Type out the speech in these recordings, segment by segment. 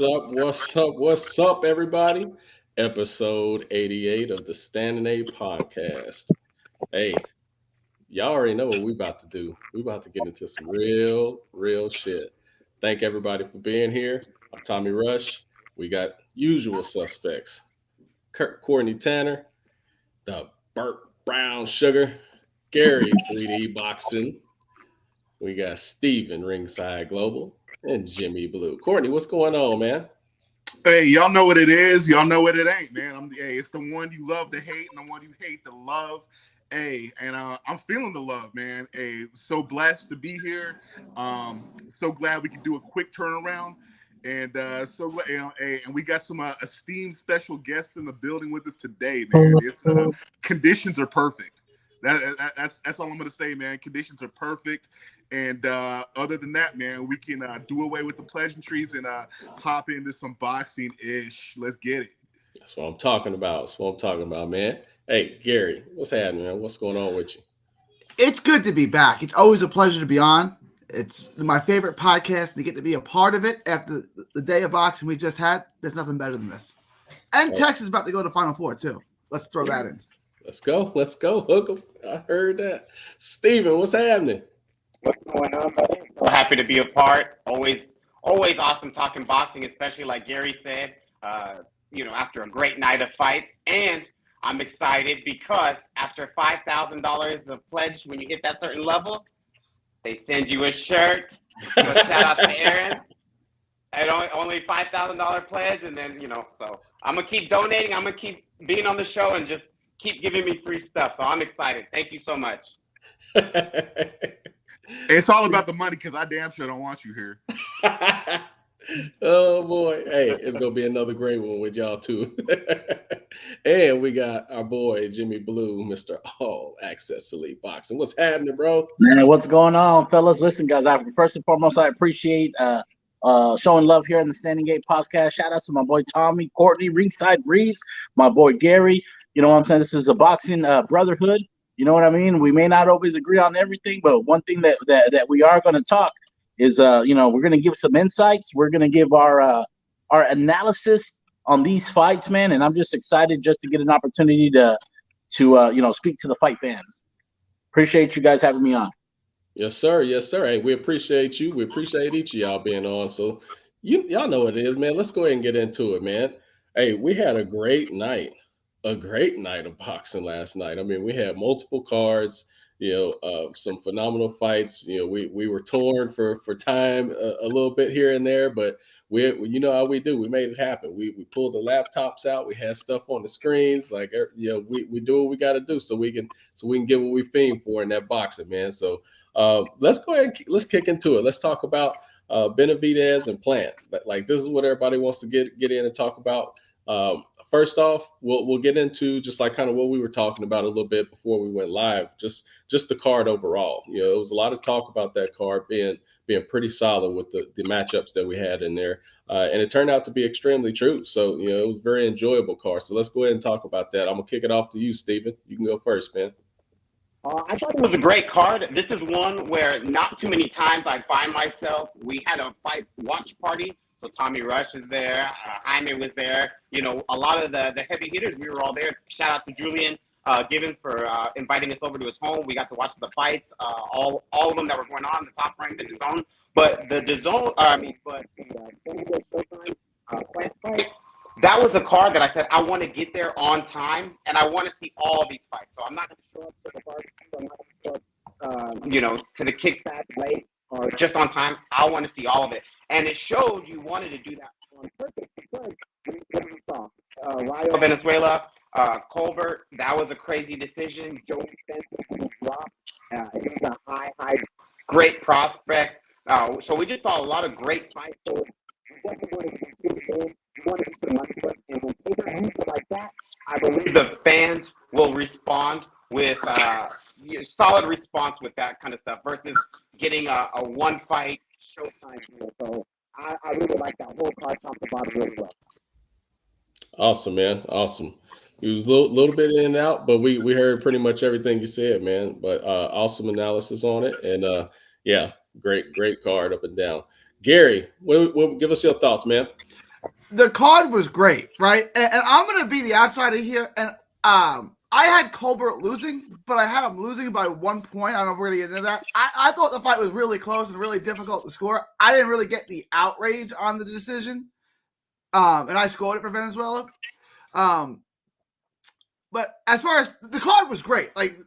What's up, everybody? Episode 88 of the Standing A podcast. Hey, y'all already know what we about to do. We about to get into some real shit. Thank everybody for being here. I'm Tommy Rush. We got usual suspects. Courtney Tanner, the Burt Brown Sugar, Gary 3D Boxing. We got Steven Ringside Global and Jimmy Blue. Courtney, what's going on, man? Hey, y'all know what it is. Y'all know what it ain't, man. It's the one you love to hate and the one you hate to love. Hey, and I'm feeling the love, man. Hey, so blessed to be here. So glad we could do a quick turnaround. And and we got some esteemed special guests in the building with us today, man. Conditions are perfect. That's all I'm gonna say, man. Conditions are perfect, and other than that, man, we can do away with the pleasantries and hop into some boxing ish. Let's get it. That's what I'm talking about. That's what I'm talking about, man. Hey, Gary, what's happening, man? What's going on with you? It's good to be back. It's always a pleasure to be on. It's my favorite podcast to get to be a part of it after the day of boxing we just had. There's nothing better than this. And Texas is about to go to Final Four too. Let's throw that in. Let's go. Hook 'em. I heard that. Steven, what's happening? What's going on, buddy? So happy to be a part. Always awesome talking boxing, especially like Gary said, after a great night of fights. And I'm excited because after $5,000 of pledge, when you hit that certain level, they send you a shirt. So shout out to Aaron. And only $5,000 pledge, and then so I'm gonna keep donating. I'm gonna keep being on the show and just keep giving me free stuff. So I'm excited. Thank you so much. It's all about the money because I damn sure don't want you here. Oh boy. Hey, it's gonna be another great one with y'all too. And we got our boy Jimmy Blue, Mr. All Access Elite Boxing. What's happening, bro? Man, what's going on, fellas? Listen, guys, first and foremost, I appreciate showing love here in the Standing Gate podcast. Shout out to my boy Tommy, Courtney, Ringside Breeze, my boy Gary. You know what I'm saying? This is a boxing brotherhood. You know what I mean? We may not always agree on everything, but one thing that we are going to talk is, we're going to give some insights. We're going to give our analysis on these fights, man. And I'm just excited just to get an opportunity to speak to the fight fans. Appreciate you guys having me on. Yes, sir. Yes, sir. Hey, we appreciate you. We appreciate each of y'all being on. So y'all know what it is, man. Let's go ahead and get into it, man. Hey, we had a great night of boxing last night. I mean, we had multiple cards, some phenomenal fights. We were torn for time a little bit here and there, but you know how we do. We made it happen. We pulled the laptops out. We had stuff on the screens. Like, we do what we got to do so we can get what we fiend for in that boxing, man. So let's go ahead and let's kick into it. Let's talk about Benavidez and Plant. Like, this is what everybody wants to get in and talk about. First off, we'll get into just like kind of what we were talking about a little bit before we went live. Just the card overall. There was a lot of talk about that card being pretty solid with the matchups that we had in there, and it turned out to be extremely true. So it was a very enjoyable card. So let's go ahead and talk about that. I'm gonna kick it off to you, Steven. You can go first, man. I thought it was a great card. This is one where not too many times I find myself. We had a fight watch party. So Tommy Rush is there. Jaime was there. A lot of the heavy hitters, we were all there. Shout out to Julian Gibbons for inviting us over to his home. We got to watch the fights, all of them that were going on, the Top Rank, the DAZN. But the DAZN, Plant fight, that was a card that I said I want to get there on time, and I want to see all these fights. So I'm not going to show up to the barbecue. I'm not going to show up, to the kickback late or just on time. I want to see all of it. And it showed you wanted to do that on purpose because we saw Rayo Venezuela, Colbert. That was a crazy decision. Joey Spencer dropped. He's a high, great prospect. So we just saw a lot of great fights. So we definitely wanted to see the game. We wanted to see the money put. And when people move like that, I believe the fans will respond with solid response with that kind of stuff versus getting a one fight showtime deal. So I really like that whole card top to bottom really well. Awesome, man. Awesome. It was a little bit in and out, but we heard pretty much everything you said, man. But awesome analysis on it. And yeah, great card up and down. Gary, give us your thoughts, man. The card was great, right? And I'm going to be the outsider here. And I had Colbert losing, but I had him losing by 1 point. I don't know if we're going to get into that. I thought the fight was really close and really difficult to score. I didn't really get the outrage on the decision. And I scored it for Venezuela. But as far as the card was great, like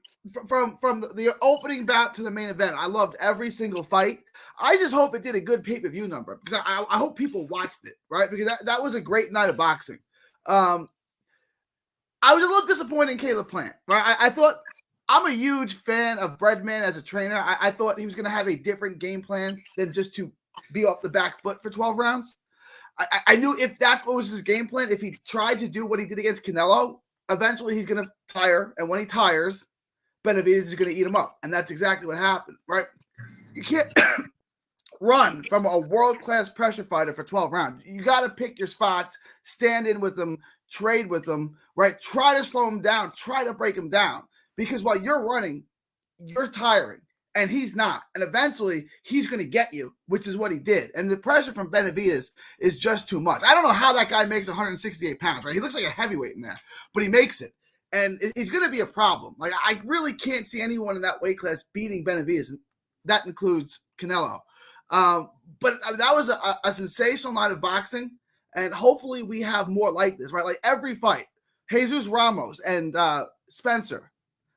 from the opening bout to the main event, I loved every single fight. I just hope it did a good pay-per-view number because I hope people watched it, right? Because that was a great night of boxing. I was a little disappointed in Caleb Plant, right? I thought I'm a huge fan of Breadman as a trainer. I thought he was going to have a different game plan than just to be off the back foot for 12 rounds. I knew if that was his game plan, if he tried to do what he did against Canelo, eventually he's going to tire. And when he tires, Benavidez is going to eat him up. And that's exactly what happened, right? You can't run from a world-class pressure fighter for 12 rounds. You got to pick your spots, stand in with them, trade with them, right? Try to slow him down, try to break him down. Because while you're running, you're tiring. And he's not. And eventually, he's going to get you, which is what he did. And the pressure from Benavidez is just too much. I don't know how that guy makes 168 pounds, right? He looks like a heavyweight in there, but he makes it. And he's going to be a problem. Like, I really can't see anyone in that weight class beating Benavidez. That includes Canelo. But that was a sensational night of boxing. And hopefully we have more like this, right? Like every fight, Jesus Ramos and Spencer,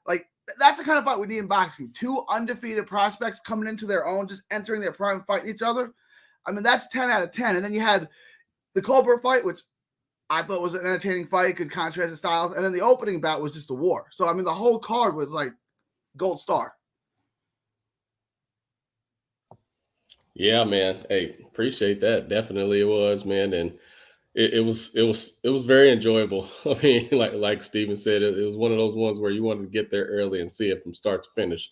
like, that's the kind of fight we need in boxing. Two undefeated prospects coming into their own, just entering their prime, fighting each other. I mean, that's 10 out of 10. And then you had the Colbert fight, which I thought was an entertaining fight, could contrast the styles. And then the opening bout was just a war. So, I mean, the whole card was like gold star. Yeah, man. Hey, appreciate that. Definitely it was, man. And it was very enjoyable. I mean, like Steven said, it was one of those ones where you wanted to get there early and see it from start to finish.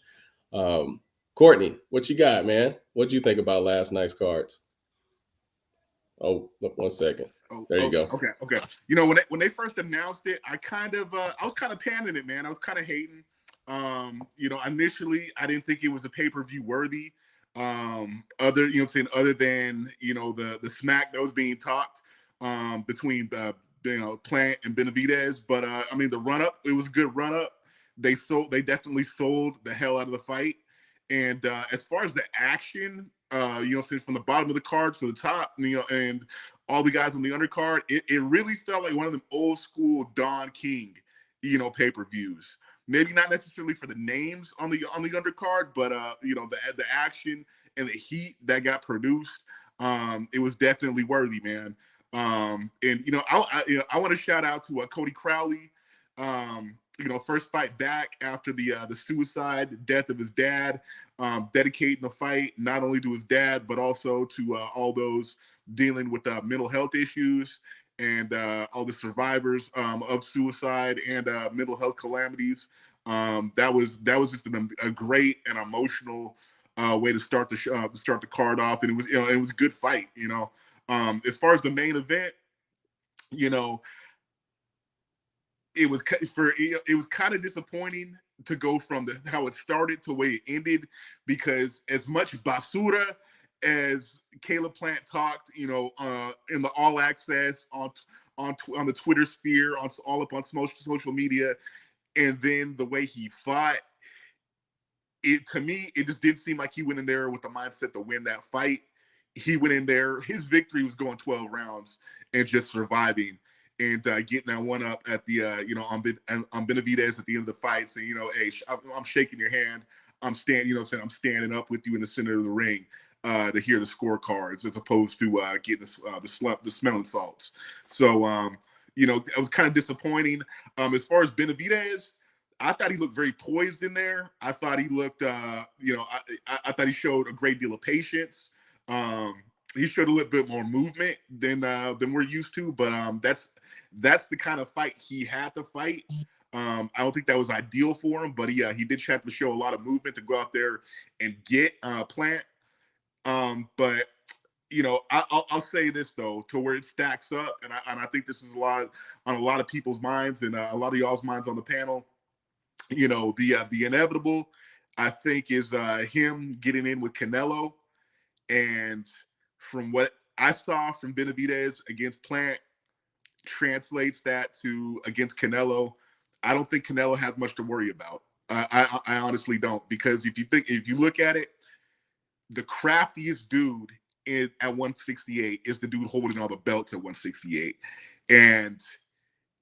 Courtney, what you got, man? What do you think about last night's cards? Oh, look, 1 second. There you go. Okay. You know, when they first announced it, I was kind of panning it, man. I was kind of hating. You know, initially I didn't think it was a pay-per-view worthy. Other than, you know, the smack that was being talked between Plant and Benavidez. But I mean, the run-up, it was a good run-up. They definitely sold the hell out of the fight. And as far as the action, from the bottom of the card to the top, and all the guys on the undercard, it really felt like one of them old school Don King, pay-per-views. Maybe not necessarily for the names on the undercard, but the action and the heat that got produced, it was definitely worthy, man. And I want to shout out to Cody Crowley. First fight back after the suicide death of his dad, dedicating the fight not only to his dad but also to all those dealing with mental health issues and all the survivors of suicide and mental health calamities. That was just a great and emotional way to start the card off, and it was a good fight. As far as the main event, it was kind of disappointing to go from how it started to the way it ended, because as much basura as Caleb Plant talked, in the All Access on the Twitter sphere, all up on social media, and then the way he fought, to me, it just didn't seem like he went in there with the mindset to win that fight. He went in there, his victory was going 12 rounds and just surviving and getting that one up at the on Benavidez at the end of the fight, saying, hey, I'm shaking your hand, I'm standing up with you in the center of the ring to hear the scorecards, as opposed to getting the smelling salts. So it was kind of disappointing. As far as Benavidez, I thought he looked very poised in there. I thought he looked, I thought he showed a great deal of patience. He showed a little bit more movement than we're used to, but that's the kind of fight he had to fight. I don't think that was ideal for him, but he did have to show a lot of movement to go out there and get Plant. But I'll say this though, to where it stacks up, and I think this is on a lot of people's minds and a lot of y'all's minds on the panel. The inevitable, I think, is him getting in with Canelo. And from what I saw from Benavidez against Plant translates that to against Canelo. I don't think Canelo has much to worry about. I honestly don't, because if you look at it, the craftiest dude at 168 is the dude holding all the belts at 168. And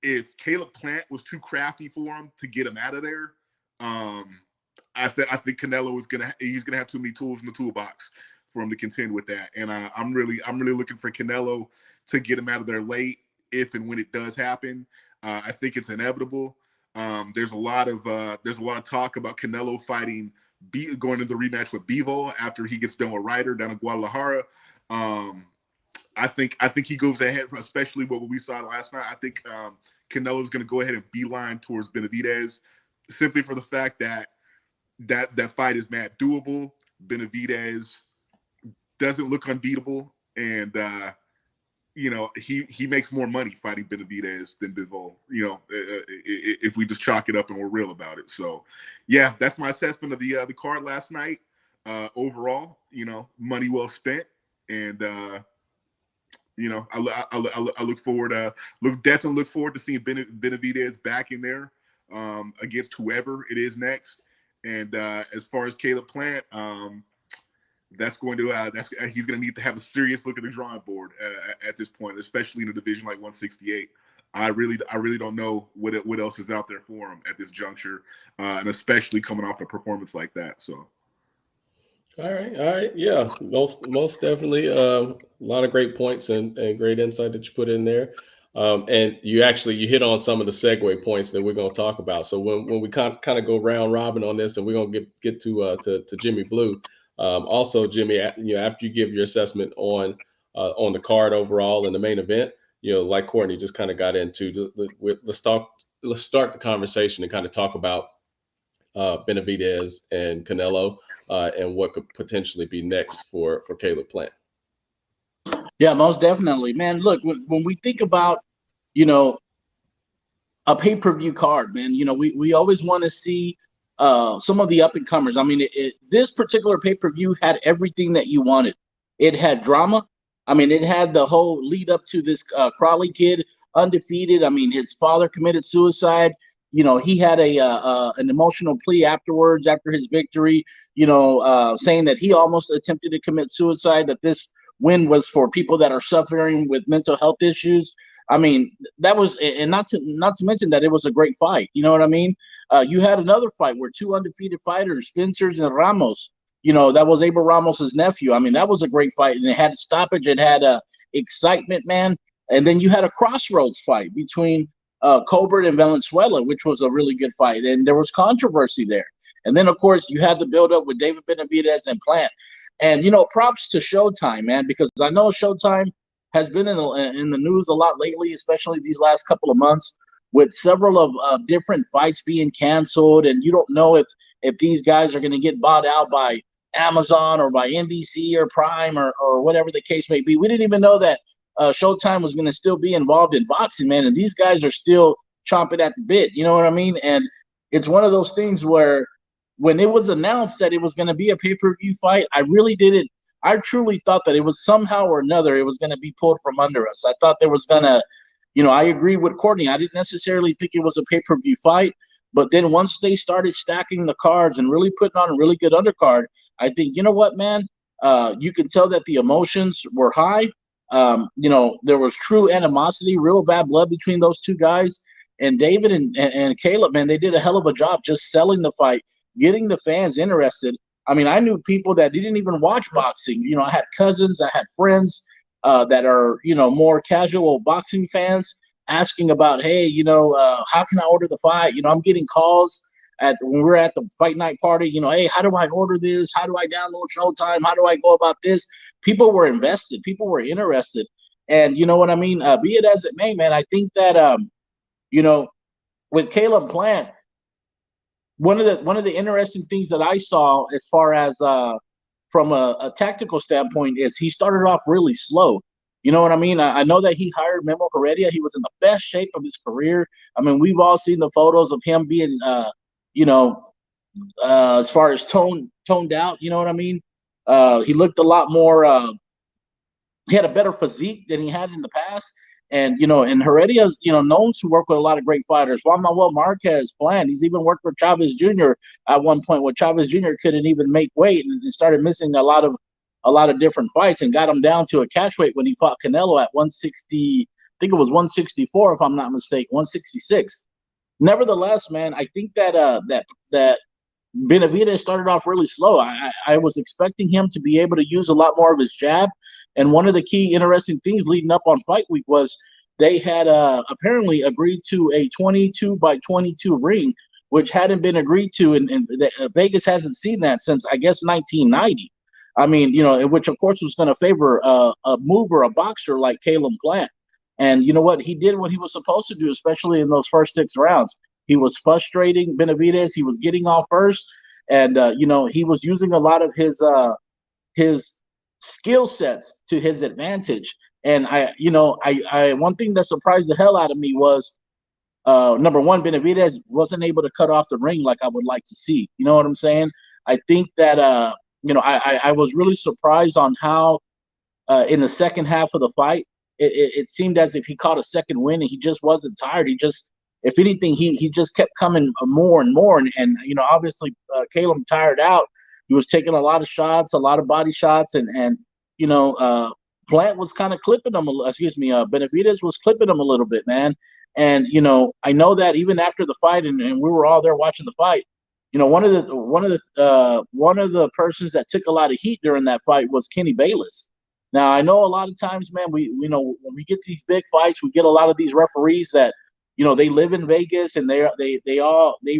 if Caleb Plant was too crafty for him to get him out of there, I think Canelo he's gonna have too many tools in the toolbox for him to contend with that. And I'm really looking for Canelo to get him out of there late, if and when it does happen. I think it's inevitable. There's a lot of talk about Canelo fighting, going into the rematch with Bivol after he gets done with Ryder down in Guadalajara. I think he goes ahead, especially what we saw last night. I think Canelo's going to go ahead and beeline towards Benavidez, simply for the fact that fight is mad doable. Benavidez doesn't look unbeatable, and he makes more money fighting Benavidez than Bivol. If we just chalk it up and we're real about it. So, yeah, that's my assessment of the card last night. Overall, money well spent, and I look forward to seeing Benavidez back in there against whoever it is next. And as far as Caleb Plant, he's going to need to have a serious look at the drawing board at this point, especially in a division like 168. I really don't know what else is out there for him at this juncture, and especially coming off a performance like that. So. All right, yeah, most definitely. A lot of great points and great insight that you put in there, and you hit on some of the segue points that we're going to talk about. So when we kind of go round robin on this, and we're going to get to Jimmy Blue. Also, Jimmy, after you give your assessment on the card overall and the main event, like Courtney just kind of got into, let's start the conversation and kind of talk about Benavidez and Canelo, and what could potentially be next for Caleb Plant. Yeah, most definitely, man. Look, when we think about, a pay-per-view card, man, we always want to see some of the up-and-comers. I mean, this particular pay-per-view had everything that you wanted. It had drama. I mean, it had the whole lead up to this Crawley kid, undefeated. I mean, his father committed suicide. He had an emotional plea afterwards, after his victory, saying that he almost attempted to commit suicide, that this win was for people that are suffering with mental health issues. I mean, that was, and not to mention that it was a great fight. You know what I mean? You had another fight where two undefeated fighters, Spencers and Ramos, that was Abel Ramos's nephew. I mean, that was a great fight, and it had stoppage, it had excitement, man. And then you had a crossroads fight between Colbert and Valenzuela, which was a really good fight, and there was controversy there. And then, of course, you had the build-up with David Benavidez and Plant. And, props to Showtime, man, because I know Showtime has been in the news a lot lately, especially these last couple of months, with several of different fights being canceled, and you don't know if these guys are going to get bought out by Amazon or by NBC or Prime or whatever the case may be. We didn't even know that Showtime was going to still be involved in boxing, man, and these guys are still chomping at the bit. You know what I mean? And it's one of those things where when it was announced that it was going to be a pay-per-view fight, I truly thought that it was somehow or another it was going to be pulled from under us. I thought there was going to, I agree with Courtney. I didn't necessarily think it was a pay-per-view fight, but then once they started stacking the cards and really putting on a really good undercard, I think, you know what, man, you can tell that the emotions were high. There was true animosity, real bad blood between those two guys. And David and Caleb, man, they did a hell of a job just selling the fight, getting the fans interested. I mean, I knew people that didn't even watch boxing. I had cousins, I had friends that are, more casual boxing fans asking about, hey, how can I order the fight? I'm getting calls when we're at the fight night party, hey, how do I order this? How do I download Showtime? How do I go about this? People were invested. People were interested. And you know what I mean? Be it as it may, man, I think that, with Caleb Plant, one of the interesting things that I saw as far as from a tactical standpoint is he started off really slow. You know what I mean? I know that he hired Memo Heredia. He was in the best shape of his career. I mean, we've all seen the photos of him being, as far as toned out. You know what I mean? He looked a lot more he had a better physique than he had in the past. And, and Heredia's, known to work with a lot of great fighters. Juan Manuel Marquez planned. He's even worked with Chavez Jr. at one point where Chavez Jr. couldn't even make weight and started missing a lot of different fights and got him down to a catch weight when he fought Canelo at 160. I think it was 164, if I'm not mistaken, 166. Nevertheless, man, I think that Benavidez started off really slow. I was expecting him to be able to use a lot more of his jab. And one of the key interesting things leading up on fight week was they had apparently agreed to a 22 by 22 ring, which hadn't been agreed to. And Vegas hasn't seen that since, I guess, 1990. I mean, which, of course, was going to favor a mover, a boxer like Caleb Plant. And you know what? He did what he was supposed to do, especially in those first 6 rounds. He was frustrating Benavidez. He was getting off first. And, he was using a lot of his skill sets to his advantage. And I one thing that surprised the hell out of me was number one, Benavidez wasn't able to cut off the ring like I would like to see. You know what I'm saying? I think that I was really surprised on how in the second half of the fight it seemed as if he caught a second wind and he just wasn't tired. He just, if anything, he just kept coming more and more. And obviously Caleb tired out. He was taking a lot of shots, a lot of body shots, and Plant was kind of clipping him. Benavidez was clipping him a little bit, man. And I know that even after the fight, and we were all there watching the fight. One of the persons that took a lot of heat during that fight was Kenny Bayless. Now I know a lot of times, man, when we get these big fights, we get a lot of these referees that they live in Vegas and they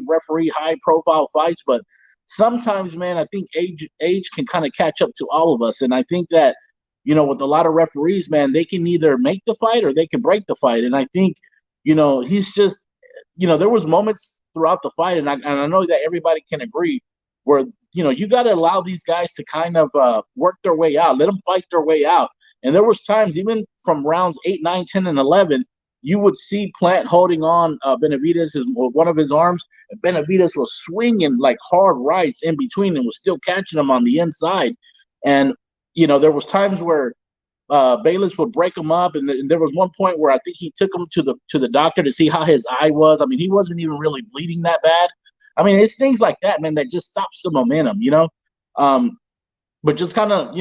referee high profile fights, but sometimes, man, I think age can kind of catch up to all of us. And I think that, with a lot of referees, man, they can either make the fight or they can break the fight. And I think, he's just, there was moments throughout the fight, and I know that everybody can agree, where, you got to allow these guys to kind of work their way out, let them fight their way out. And there was times, even from rounds 8, 9, 10, and 11, you would see Plant holding on Benavidez one of his arms. And Benavidez was swinging like hard rights in between and was still catching him on the inside. And, there was times where Bayless would break him up. And there was one point where I think he took him to the doctor to see how his eye was. I mean, he wasn't even really bleeding that bad. I mean, it's things like that, man, that just stops the momentum, But just kind of,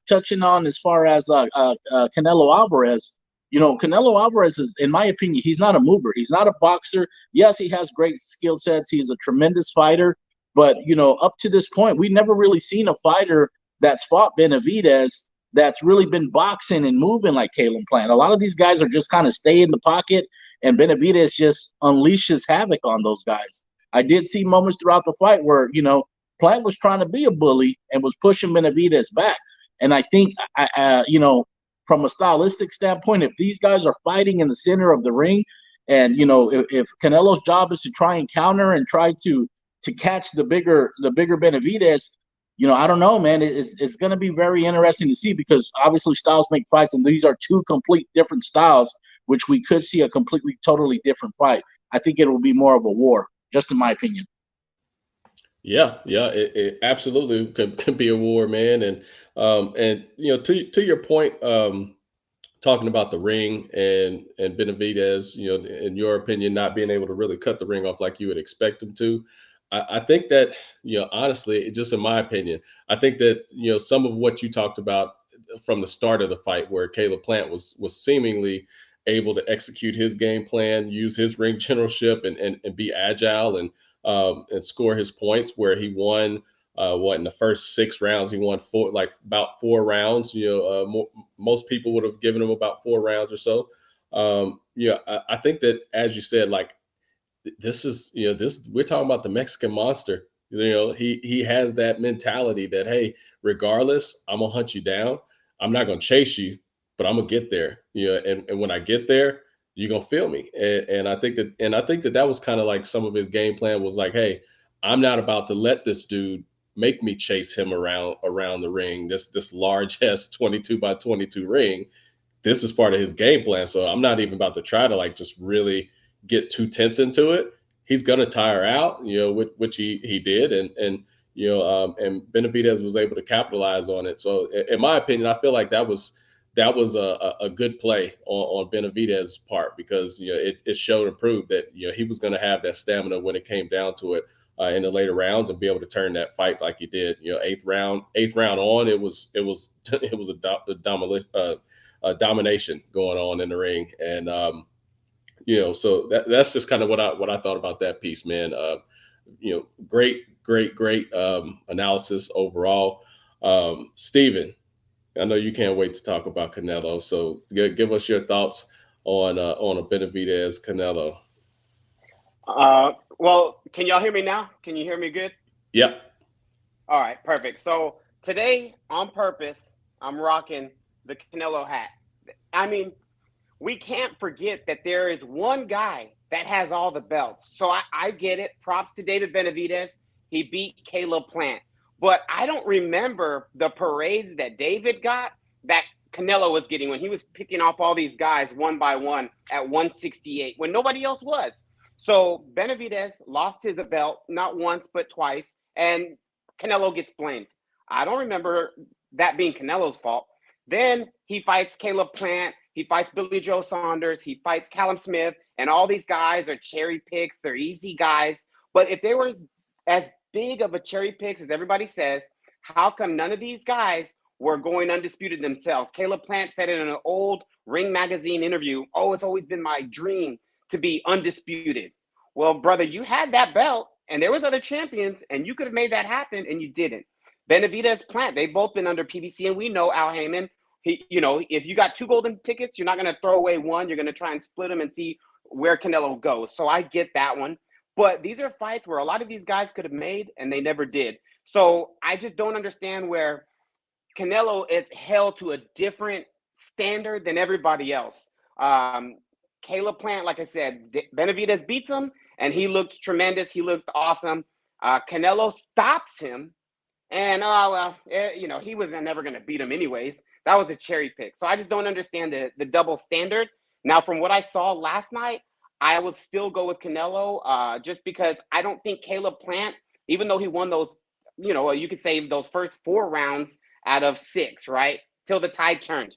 touching on as far as Canelo Alvarez, Canelo Alvarez is, in my opinion, he's not a mover. He's not a boxer. Yes, he has great skill sets. He's a tremendous fighter. But, up to this point, we've never really seen a fighter that's fought Benavidez that's really been boxing and moving like Caleb Plant. A lot of these guys are just kind of stay in the pocket, and Benavidez just unleashes havoc on those guys. I did see moments throughout the fight where, Plant was trying to be a bully and was pushing Benavidez back. And I think, from a stylistic standpoint, if these guys are fighting in the center of the ring, and if Canelo's job is to try and counter and try to catch the bigger Benavidez, I don't know, man. It's going to be very interesting to see, because obviously styles make fights, and these are two complete different styles, which we could see a completely, totally different fight. I think it will be more of a war, just in my opinion. Yeah, it absolutely could be a war, man. And to your point, talking about the ring and Benavidez, in your opinion, not being able to really cut the ring off like you would expect him to. I think that, honestly, just in my opinion, I think that, some of what you talked about from the start of the fight, where Caleb Plant was seemingly able to execute his game plan, use his ring generalship, and be agile and score his points, where he won in the first 6 rounds, he won about 4 rounds. Most people would have given him about 4 rounds or so. I think that, as you said, like, this is, we're talking about the Mexican monster. He has that mentality that, hey, regardless, I'm gonna hunt you down. I'm not gonna chase you, but I'm gonna get there. And when I get there, you're gonna feel me. And I think that was kind of like some of his game plan was like, hey, I'm not about to let this dude make me chase him around the ring, this large ass 22 by 22 ring. This is part of his game plan. So I'm not even about to try to just really get too tense into it. He's gonna tire out, which he did, and Benavidez was able to capitalize on it. So in my opinion, I feel like that was that was a good play on Benavidez's part, because it showed and proved that he was going to have that stamina when it came down to it in the later rounds, and be able to turn that fight like he did. Eighth round on, it was it was a domination going on in the ring, and so that's just kind of what I thought about that piece, man. Great analysis overall. Steven, I know you can't wait to talk about Canelo, so give us your thoughts on a Benavidez Canelo. Well, can y'all hear me now? Can you hear me good? Yep. All right, perfect. So today, on purpose, I'm rocking the Canelo hat. I mean, we can't forget that there is one guy that has all the belts. So I get it. Props to David Benavidez. He beat Caleb Plant. But I don't remember the parades that David got that Canelo was getting when he was picking off all these guys one by one at 168 when nobody else was. So Benavidez lost his belt not once but twice, and Canelo gets blamed. I don't remember that being Canelo's fault. Then he fights Caleb Plant. He fights Billy Joe Saunders. He fights Callum Smith. And all these guys are cherry picks. They're easy guys. But if they were as big of a cherry picks as everybody says, how come none of these guys were going undisputed themselves? Caleb Plant said in an old Ring Magazine interview, "Oh, it's always been my dream to be undisputed." Well, brother, you had that belt, and there was other champions, and you could have made that happen, and you didn't. Benavidez, Plant, they've both been under PBC, and we know Al Heyman. If you got 2 golden tickets, you're not going to throw away one. You're going to try and split them and see where Canelo goes. So I get that one. But these are fights where a lot of these guys could have made, and they never did. So I just don't understand where Canelo is held to a different standard than everybody else. Caleb Plant, like I said, Benavidez beats him, and he looked tremendous. He looked awesome. Canelo stops him, and he was never going to beat him anyways. That was a cherry pick. So I just don't understand the double standard. Now, from what I saw last night, I would still go with Canelo just because I don't think Caleb Plant, even though he won those, you could say those first 4 rounds out of 6, right, till the tide turned.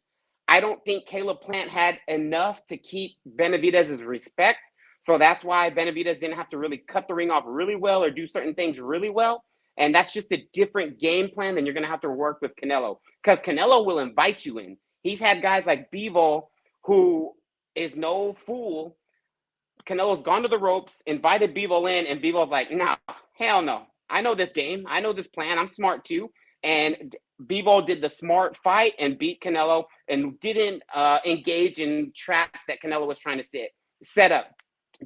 I don't think Caleb Plant had enough to keep Benavidez's respect. So that's why Benavidez didn't have to really cut the ring off really well or do certain things really well. And that's just a different game plan than you're going to have to work with Canelo, because Canelo will invite you in. He's had guys like Bivol, who is no fool. Canelo's gone to the ropes, invited Bivol in, and Bivol's like, "No, hell no. I know this game. I know this plan. I'm smart too." And Bivol did the smart fight and beat Canelo and didn't engage in traps that Canelo was trying to set up.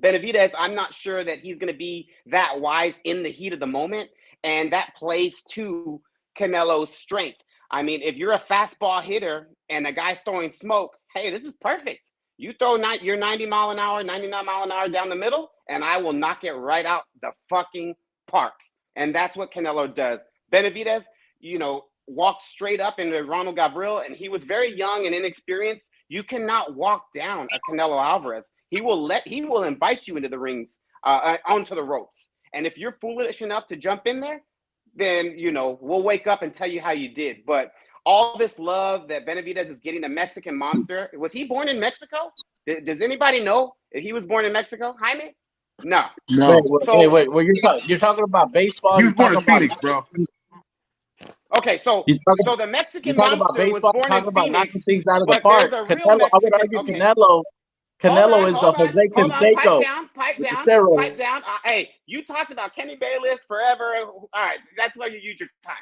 Benavidez, I'm not sure that he's going to be that wise in the heat of the moment, and that plays to Canelo's strength. I mean, if you're a fastball hitter and a guy's throwing smoke, hey, this is perfect. You throw your 90 mile an hour, 99 mile an hour down the middle, and I will knock it right out the fucking park. And that's what Canelo does. Benavidez, walked straight up into Ronald Gabriel, and he was very young and inexperienced. You cannot walk down a Canelo Alvarez. He will invite you into the rings, onto the ropes. And if you're foolish enough to jump in there, then, we'll wake up and tell you how you did. But all this love that Benavidez is getting, the Mexican monster, was he born in Mexico? Does anybody know if he was born in Mexico, Jaime? No. Wait. Well, you're talking about baseball. He was born in Phoenix, bro. Okay, so the Mexican monster was born in Phoenix, knocking things out of the park. Canelo, I would argue Canelo is the Jose Canseco. Pipe down. Hey, you talked about Kenny Bayless forever. All right, that's where you use your time.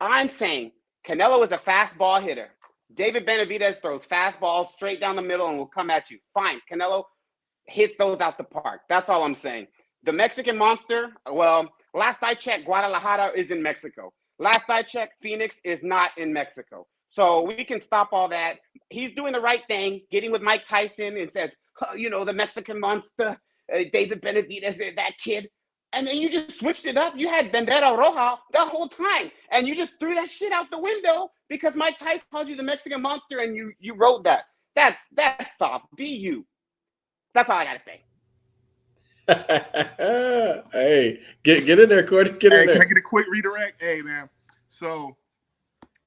I'm saying Canelo is a fastball hitter. David Benavidez throws fastballs straight down the middle and will come at you. Fine, Canelo hits those out the park. That's all I'm saying. The Mexican monster, well, last I checked, Guadalajara is in Mexico. Last I checked, Phoenix is not in Mexico. So we can stop all that. He's doing the right thing, getting with Mike Tyson and says, the Mexican monster, David Benavidez, that kid. And then you just switched it up. You had Bandera Roja the whole time. And you just threw that shit out the window because Mike Tyson called you the Mexican monster and you wrote that. That's soft. Be you. That's all I got to say. Hey, get in there, Courtney. Get in there. Can I get a quick redirect? Hey, man. So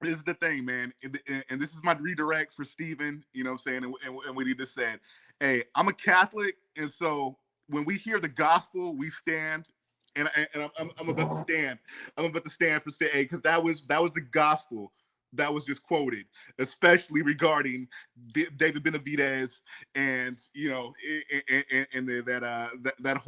this is the thing, man, and this is my redirect for Steven, you know what I'm saying, and what he just said. Hey, I'm a Catholic, and so when we hear the gospel, we stand, and I'm about to stand. I'm about to stand for stay, because that was the gospel that was just quoted, especially regarding David Benavidez, and you know, and that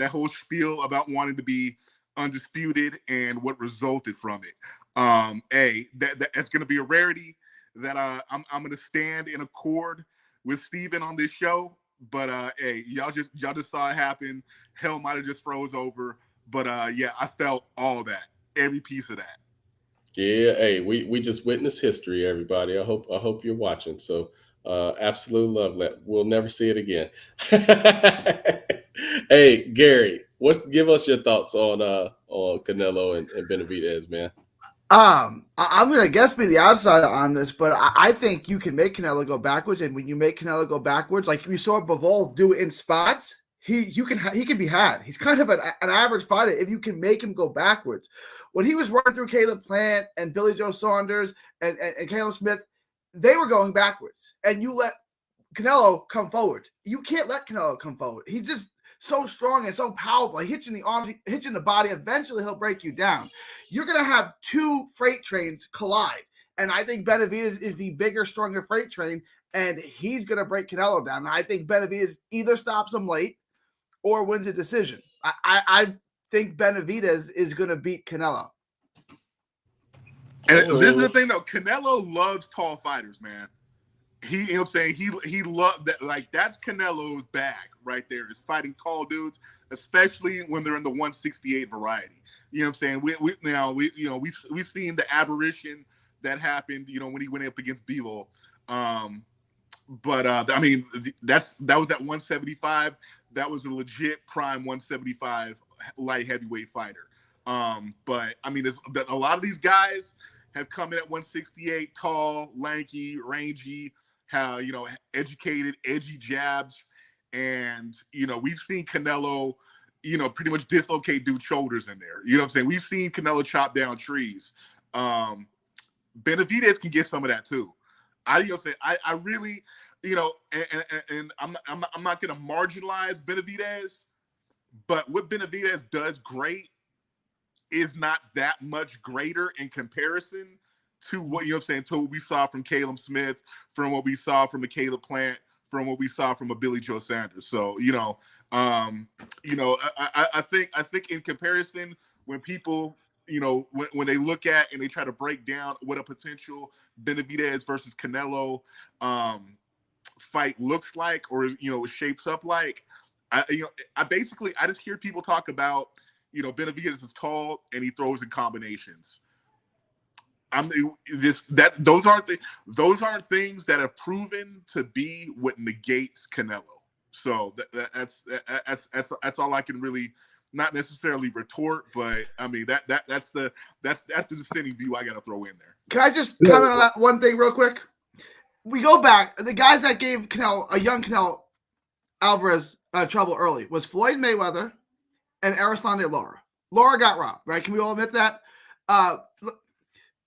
whole spiel about wanting to be undisputed and what resulted from it. That's going to be a rarity that I'm going to stand in accord with Steven on this show. But hey, y'all just saw it happen. Hell might have just froze over. But yeah, I felt all that, every piece of that. Yeah, hey, we just witnessed history, everybody. I hope you're watching. So absolute love. We'll never see it again. Hey, Gary, give us your thoughts on Canelo and Benavidez, man. I'm gonna guess be the outsider on this, but I think you can make Canelo go backwards, and when you make Canelo go backwards, like we saw Bivol do in spots, he can be had. He's kind of an average fighter if you can make him go backwards. When he was running through Caleb Plant and Billy Joe Saunders and Caleb Smith, they were going backwards, and you let Canelo come forward. You can't let Canelo come forward. He's just so strong and so powerful. Hitching the arms, hitching the body. Eventually, he'll break you down. You're going to have two freight trains collide. And I think Benavidez is the bigger, stronger freight train, and he's going to break Canelo down. And I think Benavidez either stops him late or wins a decision. I think Benavidez is going to beat Canelo. And this is the thing, though. Canelo loves tall fighters, man. You know what I'm saying? He loved that. Like, that's Canelo's bag right there, is fighting tall dudes, especially when they're in the 168 variety. You know what I'm saying? We've seen the aberration that happened, you know, when he went up against Bivol. But I mean, that was at 175. That was a legit prime 175 light heavyweight fighter. But I mean, a lot of these guys have come in at 168, tall, lanky, rangy, educated, edgy jabs. And, you know, we've seen Canelo, you know, pretty much dislocate dude's shoulders in there. You know what I'm saying? We've seen Canelo chop down trees. Benavidez can get some of that too. I really, you know, and I'm not going to marginalize Benavidez, but what Benavidez does great is not that much greater in comparison to what, you know what I'm saying, to what we saw from Caleb Smith, from what we saw from a Caleb Plant, from what we saw from a Billy Joe Sanders. So, I think in comparison, when people, you know, when they look at and they try to break down what a potential Benavidez versus Canelo fight looks like, or, you know, shapes up like, I just hear people talk about, you know, Benavidez is tall and he throws in combinations. Those aren't things that have proven to be what negates Canelo. So that's all I can really, not necessarily retort, but I mean that's the dissenting view I got to throw in there. Can I just comment on that one thing real quick? We go back. The guys that gave a young Canelo Alvarez trouble early was Floyd Mayweather and Oleksandr Lara. Lara got robbed, right? Can we all admit that?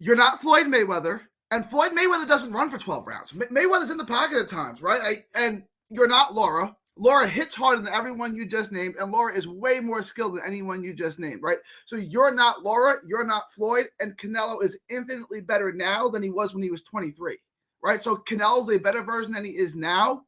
You're not Floyd Mayweather, and Floyd Mayweather doesn't run for 12 rounds. Mayweather's in the pocket at times, right? And you're not Lara. Lara hits harder than everyone you just named, and Lara is way more skilled than anyone you just named, right? So you're not Lara, you're not Floyd, and Canelo is infinitely better now than he was when he was 23, right? So Canelo's a better version than he is now,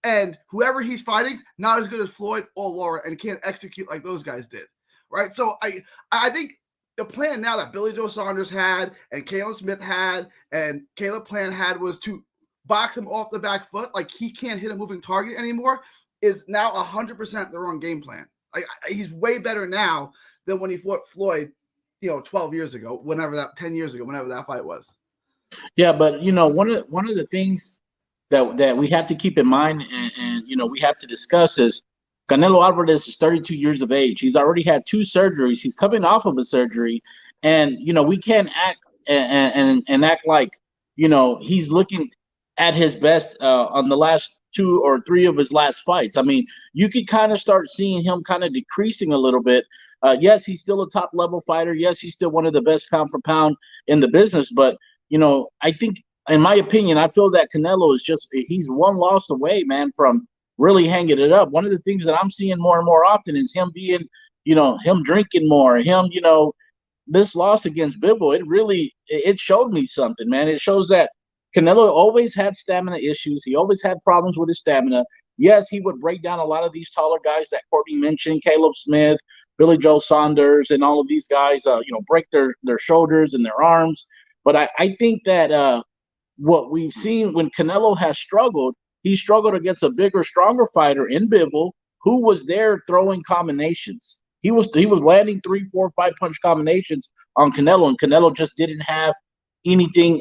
and whoever he's fighting is not as good as Floyd or Lara and can't execute like those guys did, right? So I think the plan now that Billy Joe Saunders had and Caleb Smith had and Caleb Plant had was to box him off the back foot, like he can't hit a moving target anymore, is now 100% the wrong game plan. Like, he's way better now than when he fought Floyd, 12 years ago, 10 years ago, whenever that fight was. Yeah, but one of the things that we have to keep in mind and we have to discuss is Canelo Alvarez is 32 years of age. He's already had 2 surgeries. He's coming off of a surgery, and we can't act and act like he's looking at his best on the last 2 or 3 of his last fights. I mean, you could kind of start seeing him kind of decreasing a little bit Yes, he's still a top level fighter. Yes, he's still one of the best pound for pound in the business. But I think, in my opinion, I feel that Canelo he's one loss away, man, from really hanging it up. One of the things that I'm seeing more and more often is him being, him drinking more, this loss against Bivol, it showed me something, man. It shows that Canelo always had stamina issues. He always had problems with his stamina. Yes, he would break down a lot of these taller guys that Courtney mentioned, Caleb Smith, Billy Joe Saunders, and all of these guys, break their shoulders and their arms. But I think that what we've seen when Canelo has struggled, he struggled against a bigger, stronger fighter in Bivol who was there throwing combinations. He was landing 3, 4, 5 punch combinations on Canelo, and Canelo just didn't have anything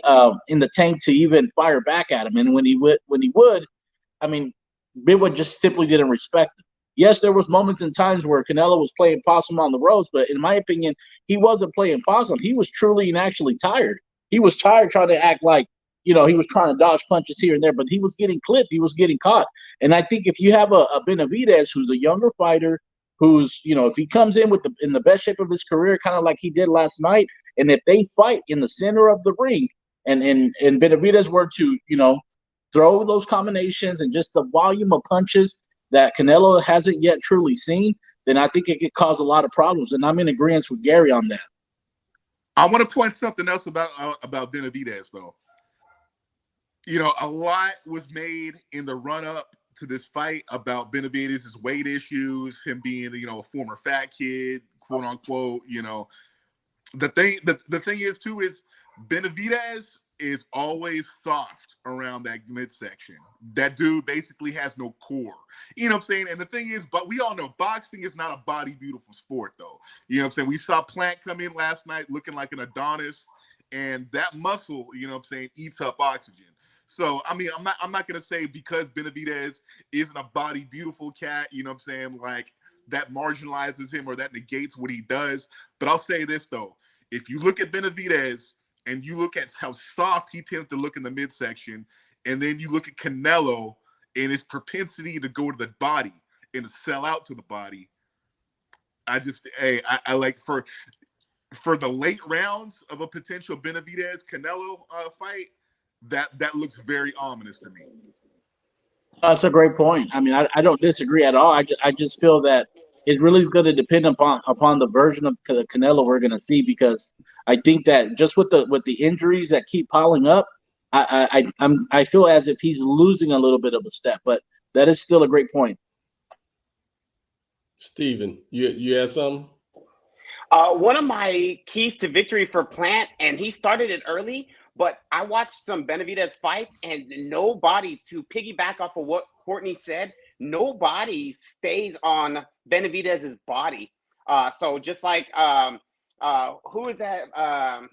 in the tank to even fire back at him. And when he would, I mean, Bivol just simply didn't respect him. Yes, there was moments and times where Canelo was playing possum on the ropes, but in my opinion, he wasn't playing possum. He was truly and actually tired. He was tired trying to act like, he was trying to dodge punches here and there, but he was getting clipped. He was getting caught. And I think if you have a Benavidez who's a younger fighter, who's, if he comes in in the best shape of his career, kind of like he did last night, and if they fight in the center of the ring and Benavidez were to, throw those combinations and just the volume of punches that Canelo hasn't yet truly seen, then I think it could cause a lot of problems. And I'm in agreement with Gary on that. I want to point something else about Benavidez, though. A lot was made in the run-up to this fight about Benavidez's weight issues, him being, a former fat kid, quote unquote. The thing is too is Benavidez is always soft around that midsection. That dude basically has no core. You know what I'm saying? And the thing is, but we all know boxing is not a body beautiful sport, though. You know what I'm saying? We saw Plant come in last night looking like an Adonis, and that muscle, eats up oxygen. So, I mean, I'm not going to say because Benavidez isn't a body beautiful cat, like that marginalizes him or that negates what he does. But I'll say this, though. If you look at Benavidez and you look at how soft he tends to look in the midsection, and then you look at Canelo and his propensity to go to the body and to sell out to the body, I like for the late rounds of a potential Benavidez-Canelo fight, that looks very ominous to me. That's a great point. I mean, I don't disagree at all. I just feel that it really is going to depend upon the version of the Canelo we're going to see, because I think that just with the injuries that keep piling up, I feel as if he's losing a little bit of a step. But that is still a great point. Steven, you had something? One of my keys to victory for Plant, and he started it early, but I watched some Benavidez fights, and nobody, to piggyback off of what Courtney said, nobody stays on Benavidez's body. So just like who is that?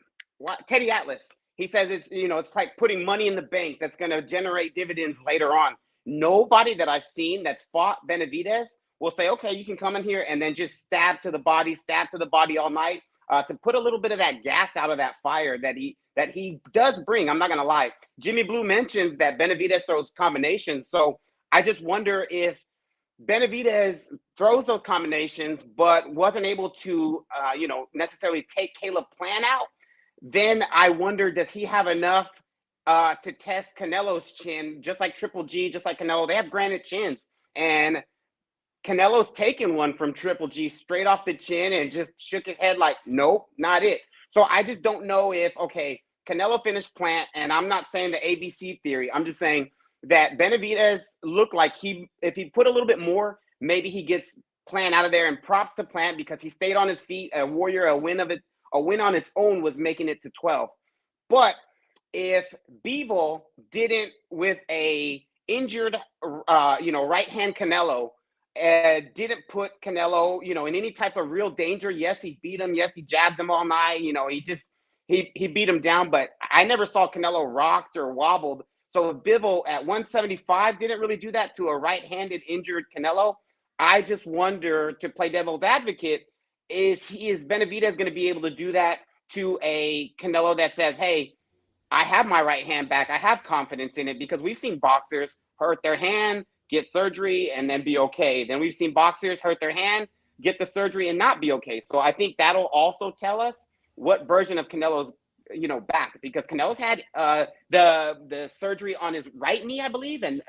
Teddy Atlas. He says it's like putting money in the bank that's going to generate dividends later on. Nobody that I've seen that's fought Benavidez will say, okay, you can come in here and then just stab to the body all night, to put a little bit of that gas out of that fire that he does bring. I'm not going to lie. Jimmy Blue mentions that Benavidez throws combinations. So I just wonder if Benavidez throws those combinations but wasn't able to, necessarily take Caleb Plant out. Then I wonder, does he have enough to test Canelo's chin, just like Triple G, just like Canelo? They have granite chins. And Canelo's taken one from Triple G straight off the chin and just shook his head like, nope, not it. So I just don't know if, okay, Canelo finished Plant, and I'm not saying the ABC theory. I'm just saying that Benavidez looked like if he put a little bit more, maybe he gets Plant out of there. And props to Plant because he stayed on his feet. A Warrior, a win on its own was making it to 12. But if Bivol didn't, with a injured, right hand Canelo, didn't put Canelo, in any type of real danger. Yes, he beat him. Yes, he jabbed him all night. He beat him down. But I never saw Canelo rocked or wobbled. So if Bivol at 175 didn't really do that to a right-handed injured Canelo, I just wonder, to play devil's advocate, is Benavidez going to be able to do that to a Canelo that says, hey, I have my right hand back. I have confidence in it? Because we've seen boxers hurt their hand, get surgery, and then be okay. Then we've seen boxers hurt their hand, get the surgery and not be okay. So I think that'll also tell us what version of Canelo's, back, because Canelo's had the surgery on his right knee, I believe, and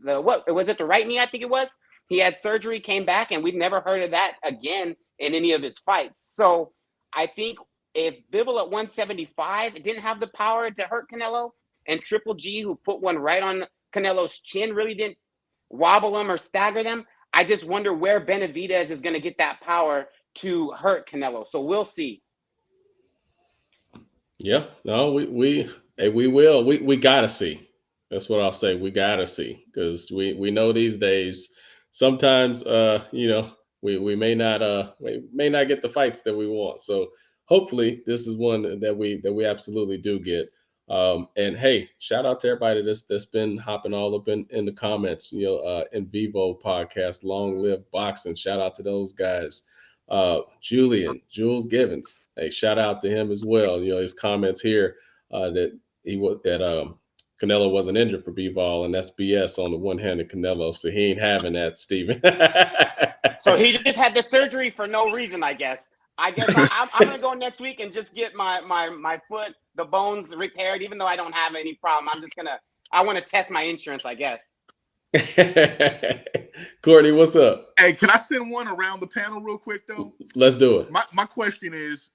what was it, the right knee? I think it was. He had surgery, came back, and we've never heard of that again in any of his fights. So I think if Bivol at 175 didn't have the power to hurt Canelo, and Triple G, who put one right on Canelo's chin, really didn't wobble him or stagger them, I just wonder where Benavidez is going to get that power to hurt Canelo. So we'll see. Yeah, no, we will. We gotta see. That's what I'll say. We gotta see, because we know these days sometimes we may not get the fights that we want. So hopefully this is one that we absolutely do get. And hey, shout out to everybody that's been hopping all up in the comments. In Vivo podcast, Long Live Boxing. Shout out to those guys. Jules Givens. Hey, shout out to him as well. His comments here that Canelo wasn't injured for B-Ball, and that's BS on the one-handed Canelo. So he ain't having that, Steven. So he just had the surgery for no reason, I guess. I'm going to go next week and just get my foot, the bones repaired, even though I don't have any problem. I want to test my insurance, I guess. Courtney, what's up? Hey, can I send one around the panel real quick though? Let's do it. My question is,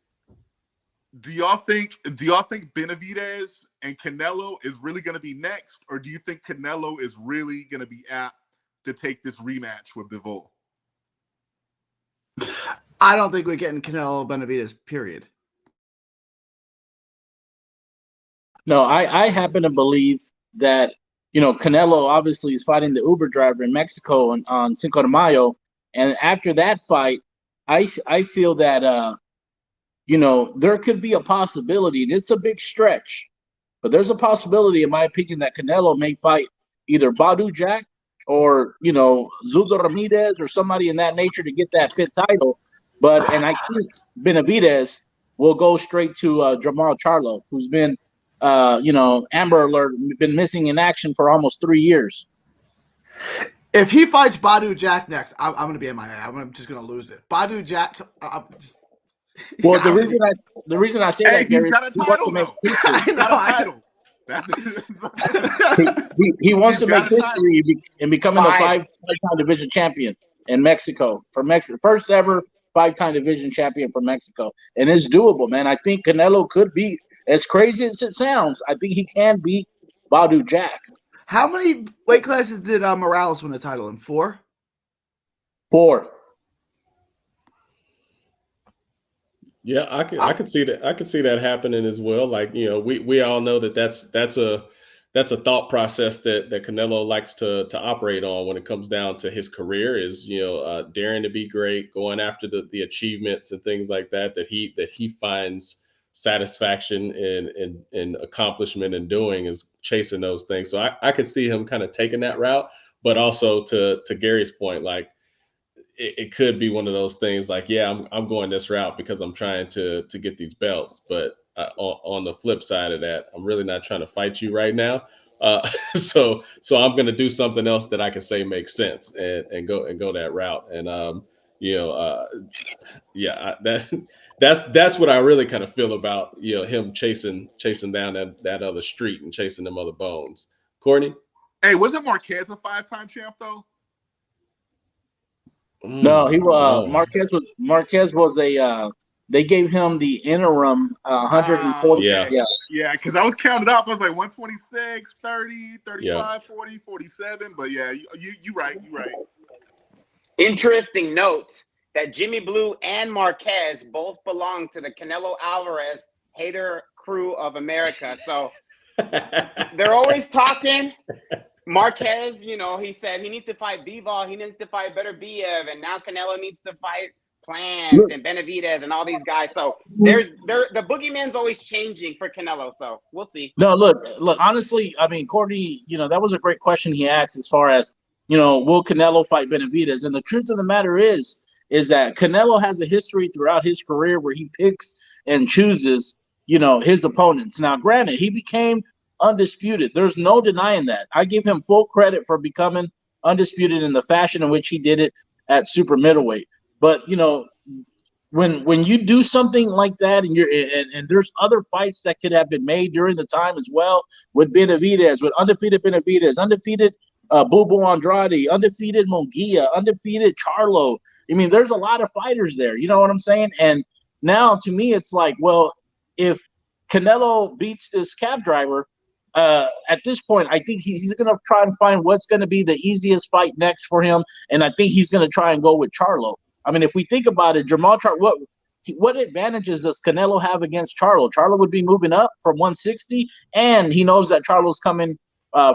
do y'all think Benavidez and Canelo is really going to be next, or do you think Canelo is really going to be apt to take this rematch with Bivol? I don't think we're getting Canelo Benavidez, period. No, I happen to believe that, Canelo obviously is fighting the Uber driver in Mexico on Cinco de Mayo. And after that fight, I feel that, there could be a possibility, and it's a big stretch, but there's a possibility, in my opinion, that Canelo may fight either Badu Jack or, Zugo Ramirez or somebody in that nature to get that fifth title. And I think Benavidez will go straight to Jamal Charlo, who's been, Amber Alert, been missing in action for almost 3 years. If he fights Badu Jack next, I'm going to be MIA. I'm just going to lose it. Badu Jack, Well, the reason I say that, Gary, he's got a title, he wants to make history in becoming a five-time division champion in Mexico. First ever 5-time division champion for Mexico, and it's doable, man. I think Canelo could be, as crazy as it sounds, I think he can beat Badu Jack. How many weight classes did Morales win the title in? 4? 4. Yeah, I could see that. I could see that happening as well. Like, we all know that's a thought process that Canelo likes to operate on when it comes down to his career, is daring to be great, going after the achievements and things like that he finds satisfaction in accomplishment and doing, is chasing those things. So I could see him kind of taking that route, but also to Gary's point, like it could be one of those things like, yeah, I'm going this route because I'm trying to get these belts, but on the flip side of that, I'm really not trying to fight you right now. So I'm going to do something else that I can say makes sense and go that route. And that's what I really kind of feel about him chasing down that other street and chasing them other bones. Courtney? Hey, wasn't Marquez a 5-time champ though? No, he was. Marquez was a. They gave him the interim 140. Yeah, because I was counted up. I was like 126, 30, 35, 40, 47. But yeah, you right. Interesting note that Jimmy Blue and Marquez both belong to the Canelo Alvarez hater crew of America. So they're always talking. Marquez, he said he needs to fight Bivol, he needs to fight Better Biev, and now Canelo needs to fight Plant and Benavidez and all these guys. So the boogeyman's always changing for Canelo. So we'll see. No, look. Honestly, I mean, Courtney, that was a great question he asked as far as will Canelo fight Benavidez? And the truth of the matter is that Canelo has a history throughout his career where he picks and chooses, his opponents. Now, granted, he became undisputed. There's no denying that. I give him full credit for becoming undisputed in the fashion in which he did it. at super middleweight. But when you do something like that, and there's other fights that could have been made during the time as well with Benavidez, with undefeated Benavidez, undefeated Bubu Andrade, undefeated Munguia, undefeated Charlo. I mean, there's a lot of fighters there. You know what I'm saying? And now to me, it's like, well, if Canelo beats this cab driver, at this point, I think he's going to try and find what's going to be the easiest fight next for him, and I think he's going to try and go with Charlo. I mean, if we think about it, Jamal Charlo, what advantages does Canelo have against Charlo? Charlo would be moving up from 160, and he knows that Charlo's coming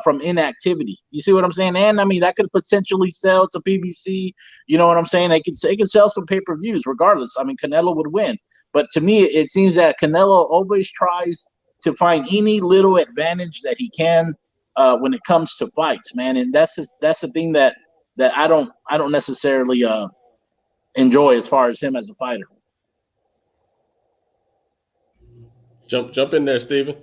from inactivity. You see what I'm saying? And I mean, that could potentially sell to PBC. You know what I'm saying? They could sell some pay-per-views regardless. I mean, Canelo would win. But to me, it seems that Canelo always tries to find any little advantage that he can when it comes to fights, man. And that's the thing that I don't necessarily enjoy as far as him as a fighter. Jump in there, Steven.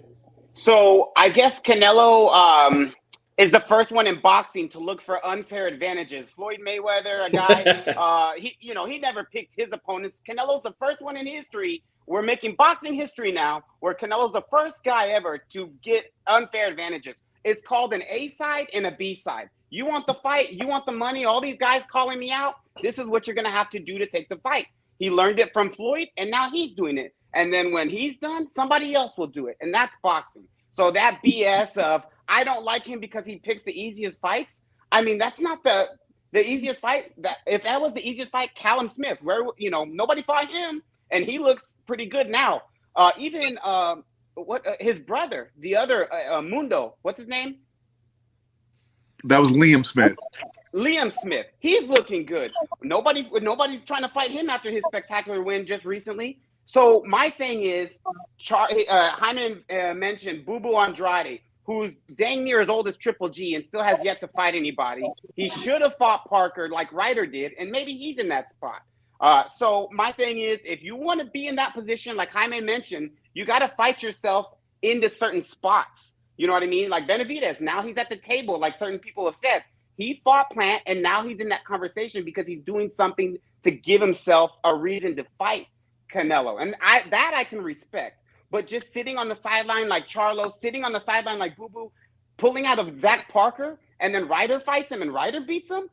So I guess Canelo is the first one in boxing to look for unfair advantages. Floyd Mayweather, a guy, he never picked his opponents. Canelo's the first one in history. We're making boxing history now, where Canelo's the first guy ever to get unfair advantages. It's called an A side and a B side. You want the fight, you want the money, all these guys calling me out, this is what you're going to have to do to take the fight. He learned it from Floyd, and now he's doing it. And then when he's done, somebody else will do it. And that's boxing. So that BS of, I don't like him because he picks the easiest fights. I mean, that's not the easiest fight. If that was the easiest fight, Callum Smith, where, nobody fought him. And he looks pretty good now. Even his brother, the other Mundo, what's his name? That was Liam Smith. Liam Smith. He's looking good. Nobody's trying to fight him after his spectacular win just recently. So my thing is, Hyman mentioned Bubu Andrade, who's dang near as old as Triple G and still has yet to fight anybody. He should have fought Parker like Ryder did, and maybe he's in that spot. So my thing is, if you want to be in that position, like Jaime mentioned, you got to fight yourself into certain spots. You know what I mean? Like Benavidez, now he's at the table, like certain people have said. He fought Plant, and now he's in that conversation because he's doing something to give himself a reason to fight Canelo. And I can respect. But just sitting on the sideline like Charlo, sitting on the sideline like Boo Boo, pulling out of Zach Parker, and then Ryder fights him and Ryder beats him,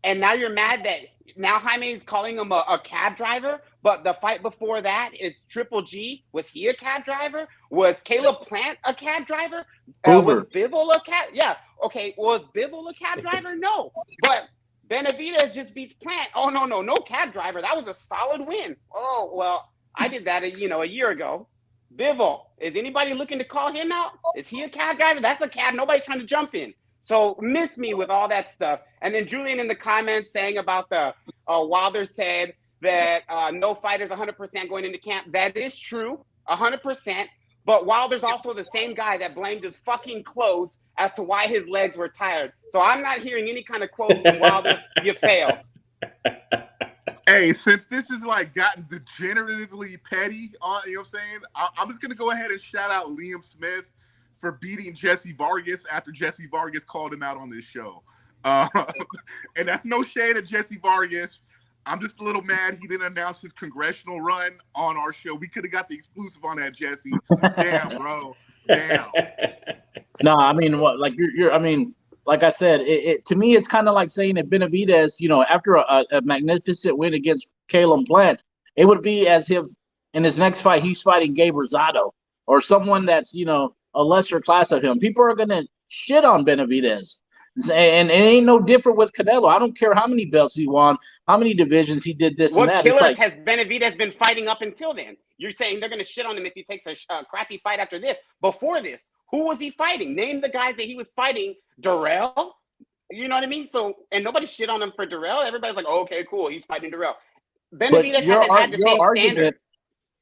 and now you're mad that now Jaime is calling him a cab driver, but the fight before that is Triple G. Was he a cab driver? Was Caleb Plant a cab driver? Was Bivol a cab? Yeah. Okay. Was Bivol a cab driver? No. But Benavidez just beats Plant. Oh, no cab driver. That was a solid win. Oh, well, I did that, a year ago. Bivol, is anybody looking to call him out? Is he a cab driver? That's a cab. Nobody's trying to jump in. So miss me with all that stuff. And then Julian in the comments saying about the Wilder said that no fighter's 100% going into camp. That is true, 100%. But Wilder's also the same guy that blamed his fucking clothes as to why his legs were tired. So I'm not hearing any kind of quotes from Wilder. You failed. Hey, since this is like gotten degeneratively petty, you know what I'm saying? I'm just going to go ahead and shout out Liam Smith for beating Jesse Vargas after Jesse Vargas called him out on this show. And that's no shade at Jesse Vargas. I'm just a little mad he didn't announce his congressional run on our show. We could have got the exclusive on that, Jesse. Damn, bro. Damn. No, I mean, what? Like I mean, like I said, it to me, it's kind of like saying that Benavidez, after a magnificent win against Caleb Plant, it would be as if in his next fight he's fighting Gabe Rosado or someone that's a lesser class of him. People are gonna shit on Benavidez. And it ain't no different with Canelo. I don't care how many belts he won, how many divisions he did this and that. What killers has Benavidez been fighting up until then? You're saying they're going to shit on him if he takes a crappy fight after this. Before this, who was he fighting? Name the guys that he was fighting. Durrell? You know what I mean? So, and nobody shit on him for Durrell. Everybody's like, oh, okay, cool. He's fighting Durrell. Benavidez hasn't had the same standard.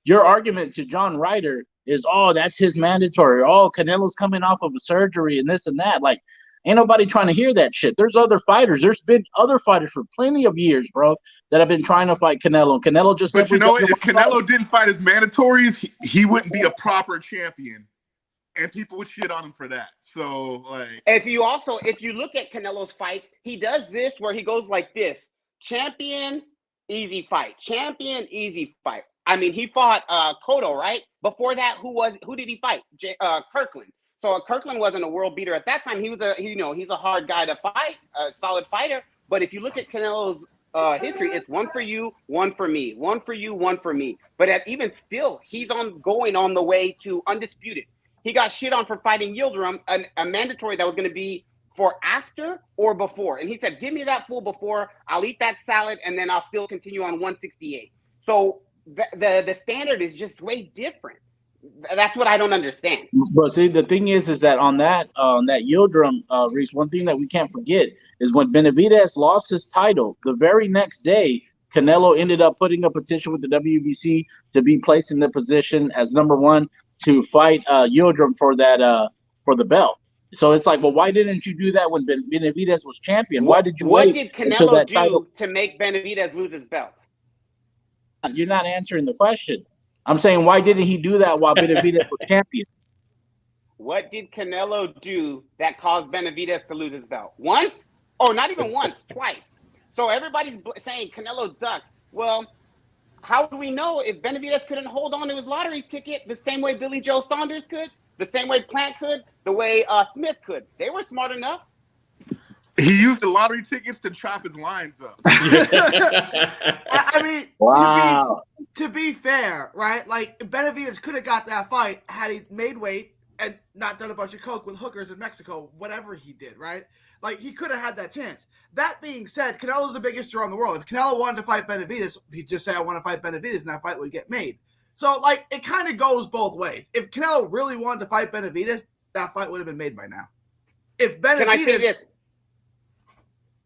Your argument to John Ryder is, oh, that's his mandatory. Oh, Canelo's coming off of a surgery and this and that. Like, ain't nobody trying to hear that shit. There's other fighters. There's been other fighters for plenty of years, bro, that have been trying to fight Canelo. And Canelo just. But you know what? If Canelo didn't fight his mandatories, he wouldn't be a proper champion, and people would shit on him for that. So, like, if you look at Canelo's fights, he does this where he goes like this. champion, easy fight. Champion, easy fight. I mean, he fought Cotto, right? Before that, who did he fight? Kirkland. So Kirkland wasn't a world beater at that time. He's a hard guy to fight, a solid fighter. But if you look at Canelo's history, it's one for you, one for me, one for you, one for me. But even still, he's going on the way to undisputed. He got shit on for fighting Yildirim, a mandatory that was going to be for after or before. And he said, give me that fool before, I'll eat that salad, and then I'll still continue on 168. So the standard is just way different. That's what I don't understand. But see, the thing is that on that Yildirim, Reese, one thing that we can't forget is when Benavidez lost his title, the very next day, Canelo ended up putting a petition with the WBC to be placed in the position as number one to fight Yildirim for the belt. So it's like, well, why didn't you do that when Benavidez was champion? Why did you What wait did until Canelo that do title? to make Benavidez lose his belt? You're not answering the question. I'm saying, why didn't he do that while Benavidez was champion? What did Canelo do that caused Benavidez to lose his belt? Once? Oh, not even once, twice. So everybody's saying Canelo ducked. Well, how do we know if Benavidez couldn't hold on to his lottery ticket the same way Billy Joe Saunders could, the same way Plant could, the way Smith could? They were smart enough. He used the lottery tickets to chop his lines up. I mean, wow. to be fair, right? Like, Benavidez could have got that fight had he made weight and not done a bunch of coke with hookers in Mexico, whatever he did, right? Like, he could have had that chance. That being said, Canelo's the biggest draw in the world. If Canelo wanted to fight Benavidez, he'd just say, I want to fight Benavidez, and that fight would get made. So, like, it kind of goes both ways. If Canelo really wanted to fight Benavidez, that fight would have been made by now. If Benavidez... Can I say this?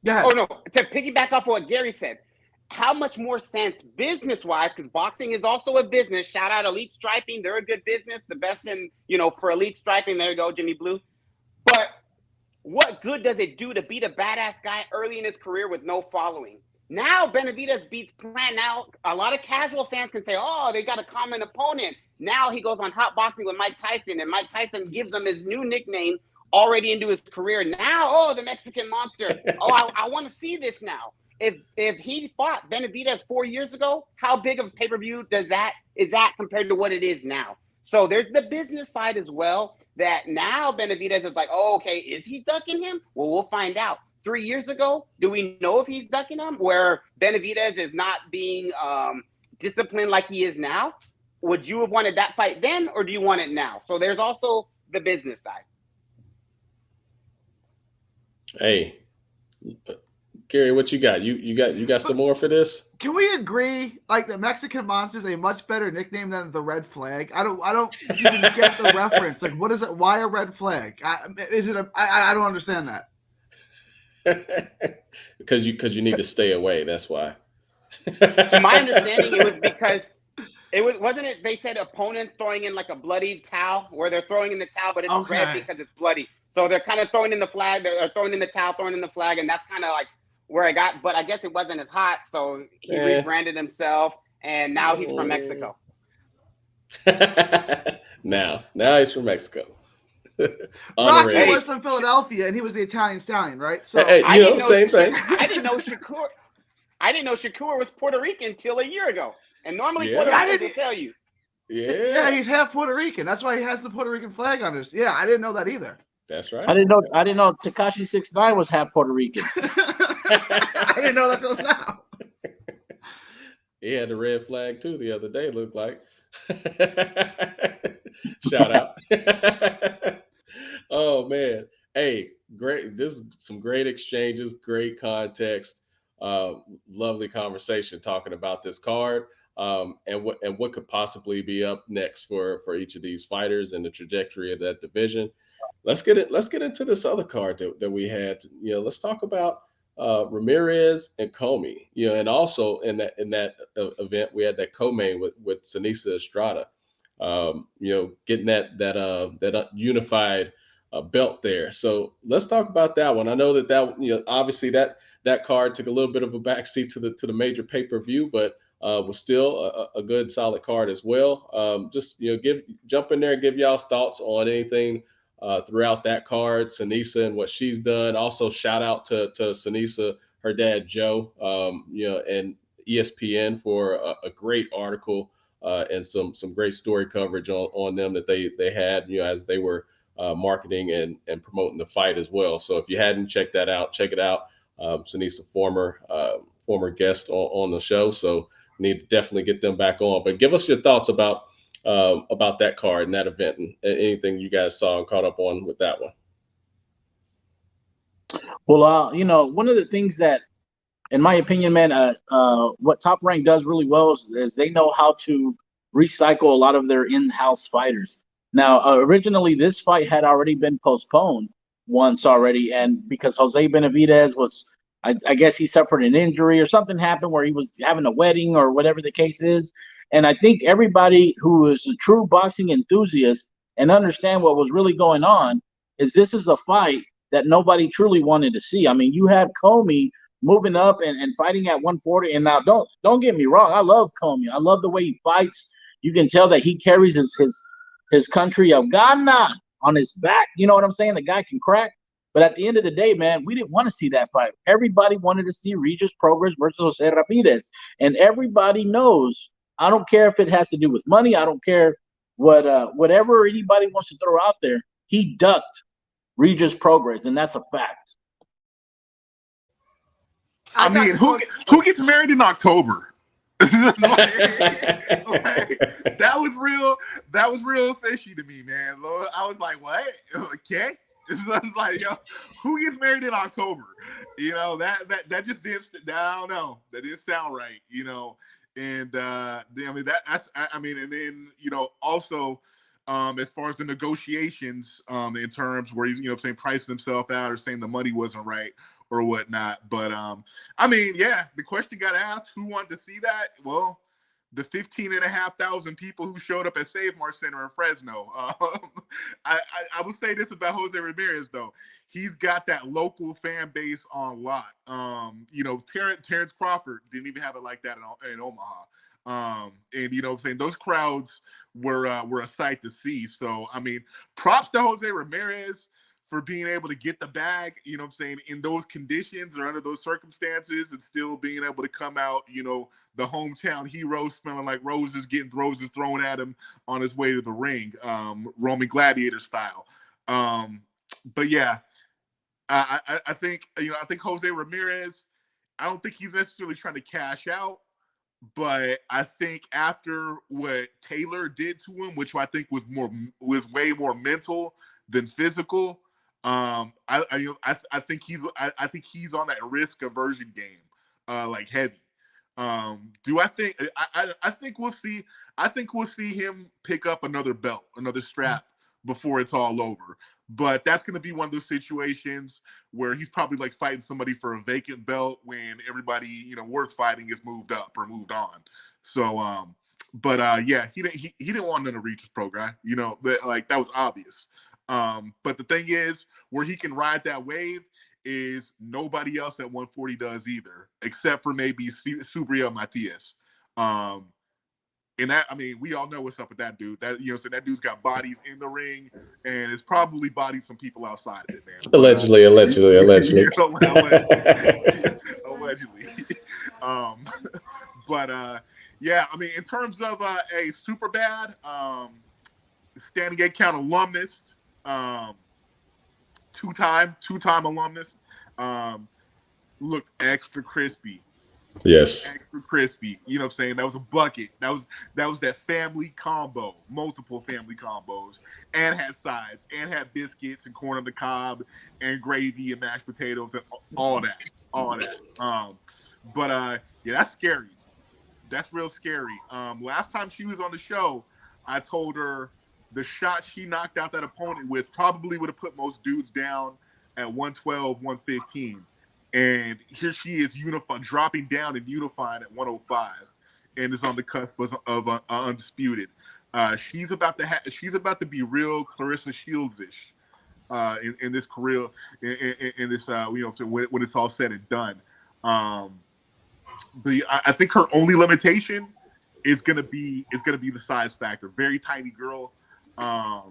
Go ahead. Oh, no. To piggyback off what Gary said, how much more sense business-wise, because boxing is also a business. Shout out Elite Striping. They're a good business. The best in, for Elite Striping. There you go, Jimmy Blue. But what good does it do to beat a badass guy early in his career with no following? Now Benavidez beats Plant. Now a lot of casual fans can say, oh, they got a common opponent. Now he goes on Hot Boxing with Mike Tyson, and Mike Tyson gives him his new nickname already into his career. Now, oh, the Mexican Monster. Oh, I want to see this now. If he fought Benavidez 4 years ago, how big of a pay-per-view is that compared to what it is now? So there's the business side as well, that now Benavidez is like, oh, okay, is he ducking him? Well, we'll find out. 3 years ago, do we know if he's ducking him? Where Benavidez is not being disciplined like he is now? Would you have wanted that fight then, or do you want it now? So there's also the business side. Hey, Gary, what you got? You got some more for this? Can we agree, like, the Mexican Monster is a much better nickname than the Red Flag? I don't even get the reference. Like, what is it? Why a red flag? I don't understand that. Because you need to stay away. That's why. To my understanding, it was because wasn't it? They said opponents throwing in like a bloody towel, where they're throwing in the towel, but it's red because it's bloody. So they're kind of throwing in the flag. They're throwing in the towel, throwing in the flag, and that's kind of like where I got. But I guess it wasn't as hot, so he rebranded himself, and now he's from Mexico. now he's from Mexico. Rocky was from Philadelphia, and he was the Italian Stallion, right? So same thing. I didn't know Shakur was Puerto Rican until a year ago, and normally Puerto Ricans will tell you. Yeah, he's half Puerto Rican. That's why he has the Puerto Rican flag on his. Yeah, I didn't know that either. That's right. I didn't know Tekashi 6ix9ine was half Puerto Rican. I didn't know that till now. He had the red flag too the other day, looked like. Shout out. Oh man. Hey, great. This is some great exchanges, great context, lovely conversation talking about this card. And what could possibly be up next for each of these fighters and the trajectory of that division. Let's get into this other card that we had. Let's talk about Ramirez and Comey. And also in that event we had that co-main with Seniesa Estrada. Getting that unified belt there. So let's talk about that one. I know that obviously that card took a little bit of a backseat to the major pay-per-view, but was still a good solid card as well. Jump in there and give y'all's thoughts on anything throughout that card, Seniesa and what she's done. Also, shout out to Seniesa her dad Joe, and ESPN for a great article and some great story coverage on them that they had, as they were marketing and promoting the fight as well. So if you hadn't checked that out, check it out. Seniesa, former guest on the show, so need to definitely get them back on. But give us your thoughts about that card and that event and anything you guys saw and caught up on with that one. Well, one of the things that, in my opinion, man, what Top Rank does really well is they know how to recycle a lot of their in-house fighters. Now, originally, this fight had already been postponed once already, and because Jose Benavidez was, I guess he suffered an injury or something happened where he was having a wedding or whatever the case is. And I think everybody who is a true boxing enthusiast and understand what was really going on is this is a fight that nobody truly wanted to see. I mean, you have Comey moving up and fighting at 140. And now don't get me wrong, I love Comey. I love the way he fights. You can tell that he carries his country of Ghana on his back. You know what I'm saying? The guy can crack. But at the end of the day, man, we didn't want to see that fight. Everybody wanted to see Regis Progress versus Jose Ramirez. And everybody knows, I don't care if it has to do with money. I don't care whatever anybody wants to throw out there. He ducked Regis Progress, and that's a fact. I mean, who gets married in October? That was real fishy to me, man. I was like, what? Okay. I was like, yo, who gets married in October? That just didn't. I don't know. That didn't sound right. And and then also. As far as the negotiations, in terms where he's, saying pricing himself out or saying the money wasn't right or whatnot. But the question got asked, who wanted to see that? Well, the 15,500 people who showed up at Save Mart Center in Fresno. I will say this about Jose Ramirez though. He's got that local fan base on lock. Terrence Crawford didn't even have it like that in Omaha. And those crowds were a sight to see. So, I mean, props to Jose Ramirez for being able to get the bag, in those conditions or under those circumstances and still being able to come out, the hometown hero smelling like roses, getting roses thrown at him on his way to the ring, Roman Gladiator style. But yeah, I think Jose Ramirez, I don't think he's necessarily trying to cash out. But I think after what Taylor did to him, which I think was way more mental than physical, I think he's on that risk aversion game, like heavy. Do I think? I think we'll see. I think we'll see him pick up another belt, another strap before it's all over. But that's going to be one of those situations where he's probably like fighting somebody for a vacant belt when everybody, worth fighting is moved up or moved on. So, he didn't want none to reach his pro guy, that was obvious. But the thing is, where he can ride that wave is nobody else at 140 does either, except for maybe Subriel Matias. And that, I mean, we all know what's up with that dude. That that dude's got bodies in the ring, and it's probably bodied some people outside of it, man. Allegedly. Allegedly. I mean, in terms of a super bad standing 8 count alumnus, two-time alumnus, looked extra crispy. Yes. Extra crispy. You know what I'm saying? That was a bucket. That was that family combo, multiple family combos, and had sides, and had biscuits and corn on the cob and gravy and mashed potatoes and all that. That's scary. That's real scary. Last time she was on the show, I told her the shot she knocked out that opponent with probably would have put most dudes down at 112, 115. And here she is dropping down and unifying at 105, and is on the cusp of undisputed. She's about to be real Clarissa Shields-ish in this career, in this when it's all said and done. But I think her only limitation is gonna be the size factor. Very tiny girl. I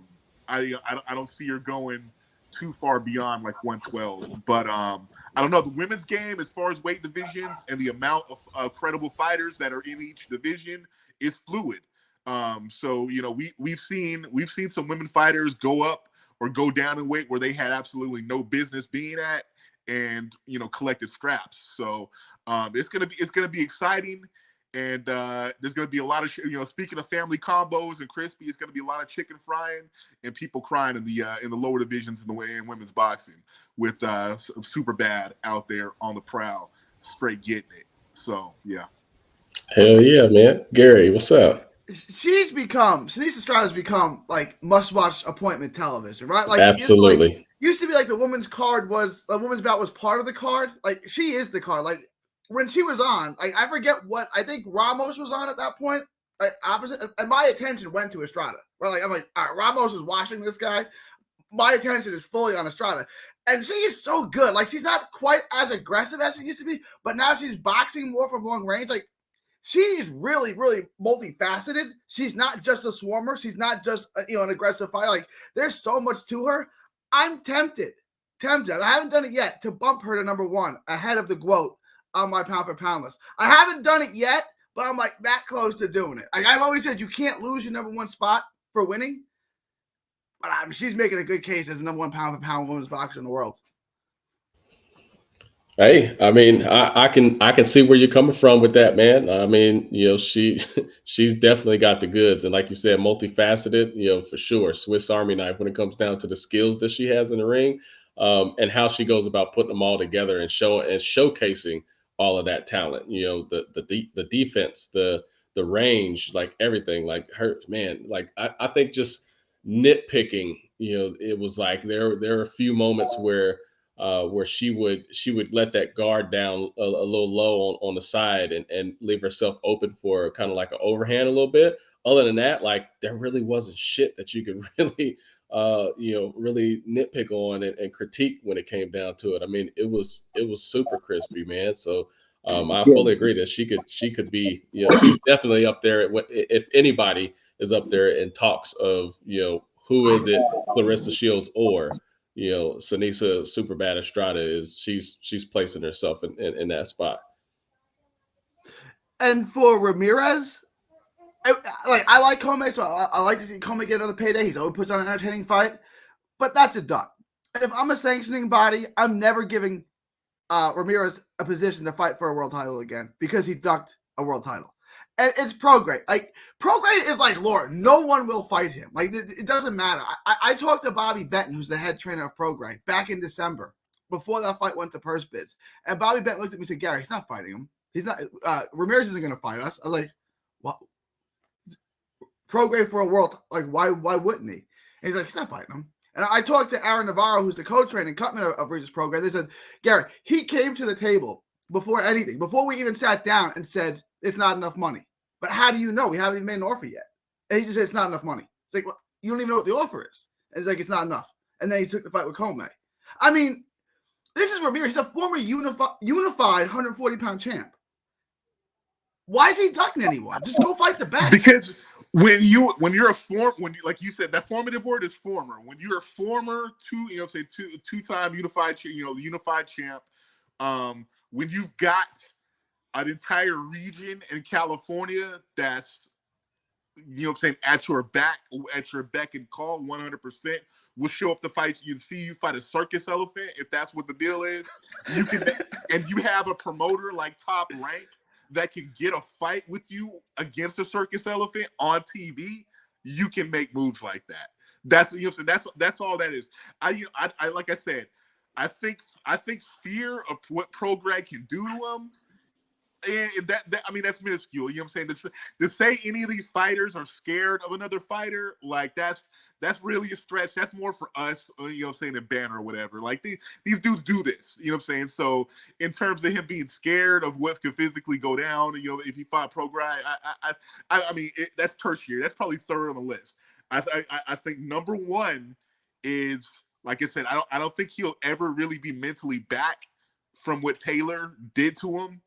don't see her going too far beyond like 112. But I don't know. The women's game, as far as weight divisions and the amount of credible fighters that are in each division, is fluid. So we've seen some women fighters go up or go down in weight where they had absolutely no business being at, and collected scraps. So it's gonna be exciting. And there's going to be a lot of, speaking of family combos and crispy, it's going to be a lot of chicken frying and people crying in the lower divisions in women's boxing with Super Bad out there on the prowl, straight getting it. So yeah. Hell yeah, man. Gary, what's up? Seniesa Estrada's become like must-watch appointment television, right? Like absolutely. Used to be like the women's bout was part of the card. Like she is the card. Like when she was on, like I forget what I think Ramos was on at that point, like opposite, and my attention went to Estrada. Right? Like I'm like, all right, Ramos is watching this guy. My attention is fully on Estrada, and she is so good. Like she's not quite as aggressive as she used to be, but now she's boxing more from long range. Like she is really, really multifaceted. She's not just a swarmer. She's not just an aggressive fighter. Like there's so much to her. I'm tempted. I haven't done it yet to bump her to number 1 ahead of the GOAT on my pound for pound list. I haven't done it yet, but I'm like that close to doing it. Like I've always said, you can't lose your number 1 spot for winning. But she's making a good case as the number 1 pound for pound women's boxer in the world. Hey, I mean, I can see where you're coming from with that, man. I mean, she's definitely got the goods, and like you said, multifaceted, for sure. Swiss Army knife when it comes down to the skills that she has in the ring, and how she goes about putting them all together and showcasing all of that talent. The defense, the range, like everything, like her, man. Like I think just nitpicking, it was like there are a few moments where she would let that guard down a little low on the side and leave herself open for kind of like an overhand a little bit. Other than that, like there really wasn't shit that you could really really nitpick on and critique when it came down to it. I mean, it was super crispy, man. So I fully agree that she could be, she's definitely up there. If anybody is up there in talks of, who is it, Clarissa Shields or Seniesa Super Bad Estrada, she's placing herself in that spot. And for Ramirez, I like Comey, so I like to see Comey get another payday. He's always puts on an entertaining fight, but that's a done. If I'm a sanctioning body, I'm never giving Ramirez a position to fight for a world title again because he ducked a world title. And it's Prograde. Like Prograde is like Lord. No one will fight him. Like it doesn't matter. I talked to Bobby Benton, who's the head trainer of Prograde, back in December before that fight went to purse bids. And Bobby Benton looked at me and said, "Gary, he's not fighting him. He's not. Ramirez isn't going to fight us." I was like, "What? Prograde for a world? Like why wouldn't he?" And he's like, "He's not fighting him." And I talked to Aaron Navarro, who's the co-trainer and cutman of Regis Prograde. They said, "Gary, he came to the table before anything, before we even sat down and said it's not enough money." But how do you know? We haven't even made an offer yet. And he just said it's not enough money. It's like, well, you don't even know what the offer is. And it's like, it's not enough. And then he took the fight with Comey. I mean, this is Ramirez. He's a former unified 140-pound champ. Why is he ducking anyone? Just go fight the best. Because like you said, that formative word is former. When you're a former two-time unified champ, when you've got an entire region in California that's, at your beck and call 100%, will show up to fight you and see you fight a circus elephant if that's what the deal is. You can, and you have a promoter like Top Rank that can get a fight with you against a circus elephant on TV. You can make moves like that. That's that's all that is. I like I said, I think fear of what Prograde can do to him. And that's minuscule. You know what I'm saying? To say any of these fighters are scared of another fighter, like that's really a stretch. That's more for us, a banner or whatever. Like these dudes do this, you know what I'm saying? So in terms of him being scared of what could physically go down, if he fought Prograde, that's tertiary. That's probably third on the list. I think number 1 is, like I said, I don't think he'll ever really be mentally back from what Taylor did to him.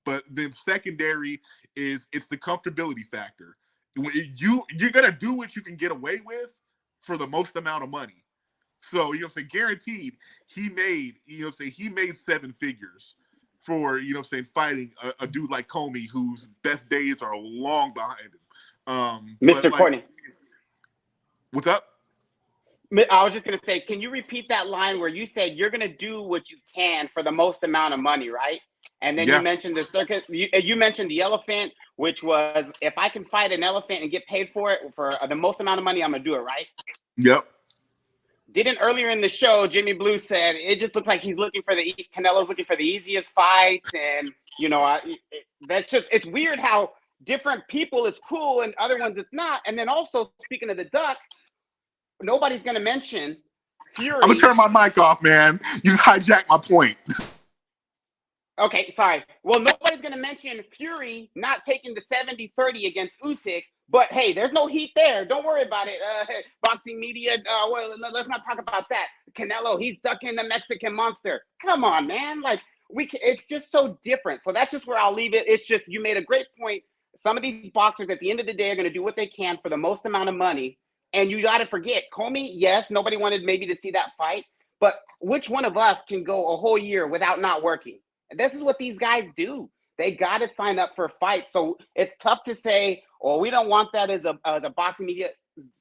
But then secondary it's the comfortability factor. You're gonna do what you can get away with for the most amount of money. So, guaranteed he made, he made 7 figures for, fighting a dude like Comey, whose best days are long behind him. Mr. Courtney. What's up? I was just going to say, can you repeat that line where you said you're going to do what you can for the most amount of money, right? And then you mentioned the circus. You mentioned the elephant, which was, if I can fight an elephant and get paid for it for the most amount of money, I'm going to do it, right? Yep. Didn't earlier in the show, Jimmy Blue said it just looks like he's looking for Canelo's looking for the easiest fights, and that's just, it's weird how different people it's cool and other ones it's not. And then also, speaking of the duck, nobody's gonna mention Fury. I'm gonna turn my mic off, man. You just hijacked my point. Okay, sorry. Well, nobody's gonna mention Fury not taking the 70-30 against Usyk. But hey, there's no heat there. Don't worry about it. Boxing media. Well, let's not talk about that. Canelo, he's ducking the Mexican monster. Come on, man. Like it's just so different. So that's just where I'll leave it. It's just, you made a great point. Some of these boxers at the end of the day are going to do what they can for the most amount of money. And you got to forget, Comey, yes, nobody wanted maybe to see that fight. But which one of us can go a whole year without not working? And this is what these guys do. They got to sign up for fights. So it's tough to say, oh, we don't want that as a boxing media.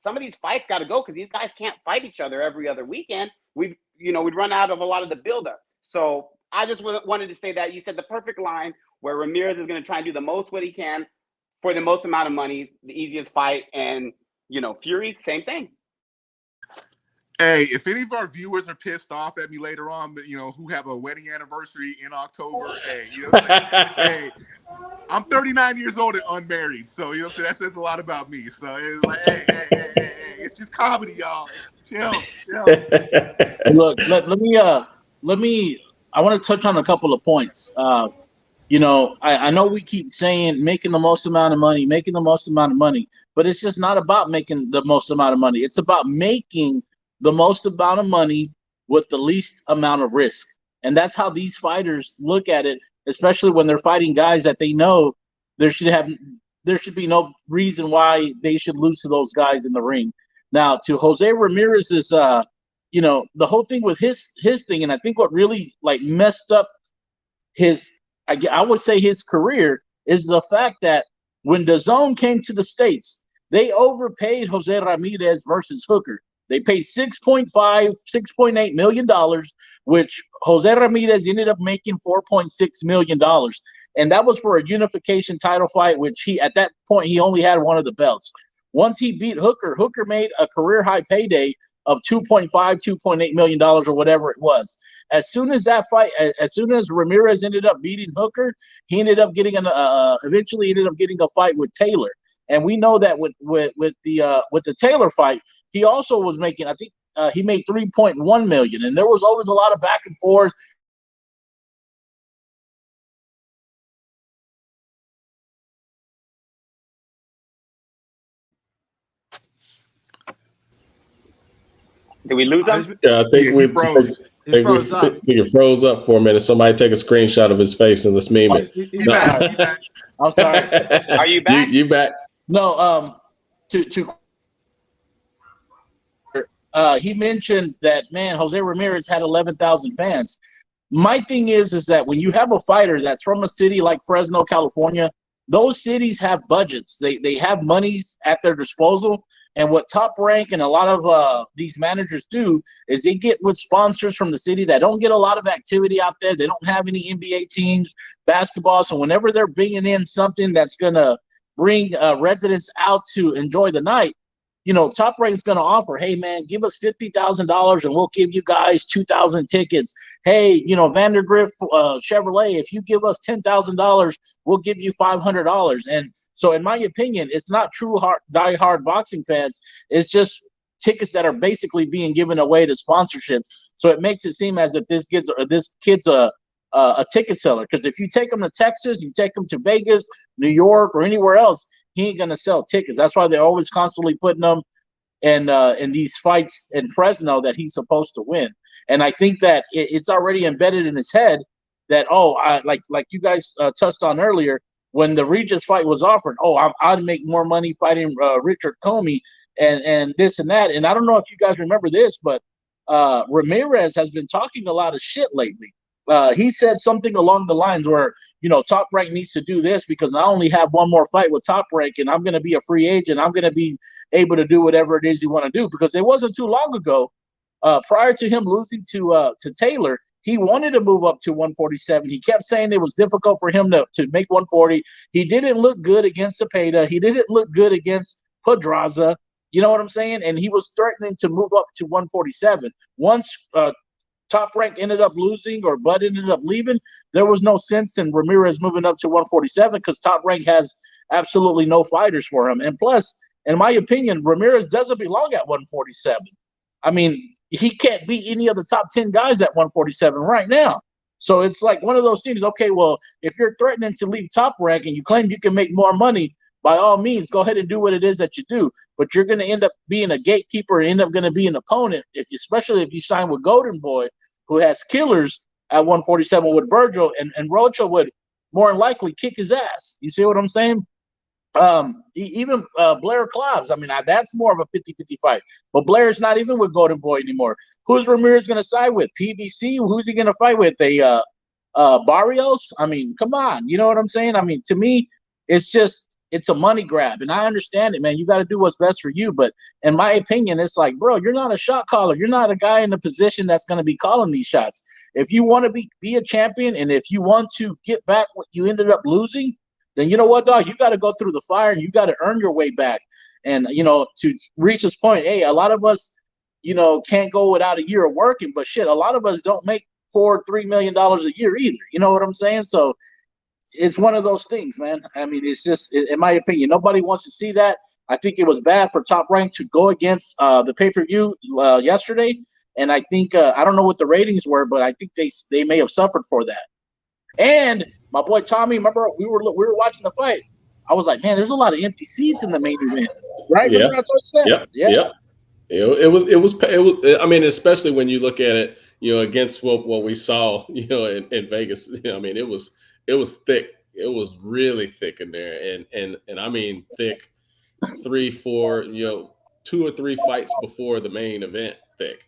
Some of these fights got to go because these guys can't fight each other every other weekend. We'd run out of a lot of the buildup. So I just wanted to say that you said the perfect line where Ramirez is going to try and do the most what he can for the most amount of money, the easiest fight. And, Fury, same thing. Hey, if any of our viewers are pissed off at me later on, who have a wedding anniversary in October, hey, hey, I'm 39 years old and unmarried, so that says a lot about me. So it's like, hey, it's just comedy, y'all. Chill. Look, let me. I want to touch on a couple of points. I know we keep saying making the most amount of money, but it's just not about making the most amount of money. It's about making the most amount of money with the least amount of risk. And that's how these fighters look at it, especially when they're fighting guys that they know there should be no reason why they should lose to those guys in the ring. Now, to Jose Ramirez's, the whole thing with his thing, and I think what really messed up I would say his career is the fact that when DAZN came to the States, they overpaid Jose Ramirez versus Hooker. They paid $6.8 million, which Jose Ramirez ended up making $4.6 million. And that was for a unification title fight, which at that point, he only had one of the belts. Once he beat Hooker, Hooker made a career high payday of $2.8 million or whatever it was. As soon as Ramirez ended up beating Hooker, he ended up getting eventually ended up getting a fight with Taylor. And we know that with the Taylor fight, he also was making, I think he made $3.1 million, and there was always a lot of back and forth. Did we lose him? Yeah, I think we froze. He froze up. He froze up for a minute. Somebody take a screenshot of his face and let's meme it. He's back. I'm sorry. Are you back? You back? No. He mentioned that, man, Jose Ramirez had 11,000 fans. My thing is that when you have a fighter that's from a city like Fresno, California, those cities have budgets. They have monies at their disposal. And what Top Rank and a lot of these managers do is they get with sponsors from the city that don't get a lot of activity out there. They don't have any NBA teams, basketball. So whenever they're bringing in something that's going to bring residents out to enjoy the night, Top Rank is going to offer, hey, man, give us $50,000 and we'll give you guys 2,000 tickets. Hey, Vandergrift Chevrolet, if you give us $10,000, we'll give you $500. And so in my opinion, it's not true die-hard boxing fans. It's just tickets that are basically being given away to sponsorships. So it makes it seem as if this kid's a ticket seller. Because if you take him to Texas, you take him to Vegas, New York, or anywhere else, he ain't gonna sell tickets. That's why they're always constantly putting them in these fights in Fresno that he's supposed to win. And I think that it's already embedded in his head that like you guys touched on earlier, when the Regis fight was offered, I'd make more money fighting Richard Comey and this and that. And I don't know if you guys remember this, but Ramirez has been talking a lot of shit lately. He said something along the lines where, Top Rank needs to do this because I only have one more fight with Top Rank and I'm going to be a free agent. I'm going to be able to do whatever it is you want to do, because it wasn't too long ago, prior to him losing to Taylor, he wanted to move up to 147. He kept saying it was difficult for him to make 140. He didn't look good against Cepeda. He didn't look good against Pedraza. You know what I'm saying? And he was threatening to move up to 147. Once Top Rank ended up losing or Bud ended up leaving, there was no sense in Ramirez moving up to 147 because Top Rank has absolutely no fighters for him. And plus, in my opinion, Ramirez doesn't belong at 147. I mean, he can't beat any of the top 10 guys at 147 right now. So it's like one of those things. Okay, well, if you're threatening to leave Top Rank and you claim you can make more money, by all means, go ahead and do what it is that you do. But you're going to end up being a gatekeeper and end up going to be an opponent, especially if you sign with Golden Boy, who has killers at 147 with Virgil, and Rocha would more than likely kick his ass. You see what I'm saying? Even Blair Klobbs, I mean, that's more of a 50-50 fight. But Blair's not even with Golden Boy anymore. Who's Ramirez going to side with? PBC? Who's he going to fight with? Barrios? I mean, come on. You know what I'm saying? I mean, to me, it's a money grab. And I understand it, man. You got to do what's best for you. But in my opinion, it's like, bro, you're not a shot caller. You're not a guy in a position that's going to be calling these shots. If you want to be a champion, and if you want to get back what you ended up losing, then you know what, dog? You got to go through the fire and you got to earn your way back. And, to reach this point, hey, a lot of us, can't go without a year of working. But shit, a lot of us don't make $3 million a year either. You know what I'm saying? So it's one of those things, man. I mean, it's just, in my opinion, nobody wants to see that. I think it was bad for Top Rank to go against the pay-per-view yesterday. And I think, I don't know what the ratings were, but I think they may have suffered for that. And my boy Tommy, remember we were watching the fight. I was like, man, there's a lot of empty seats in the main event, right? Yeah. Remember I told you that? Yep. Yeah. Yep. It was. I mean, especially when you look at it, against what we saw, in Vegas. I mean, it was thick. It was really thick in there, and I mean thick. 3, 4, 2 or 3 fights before the main event thick.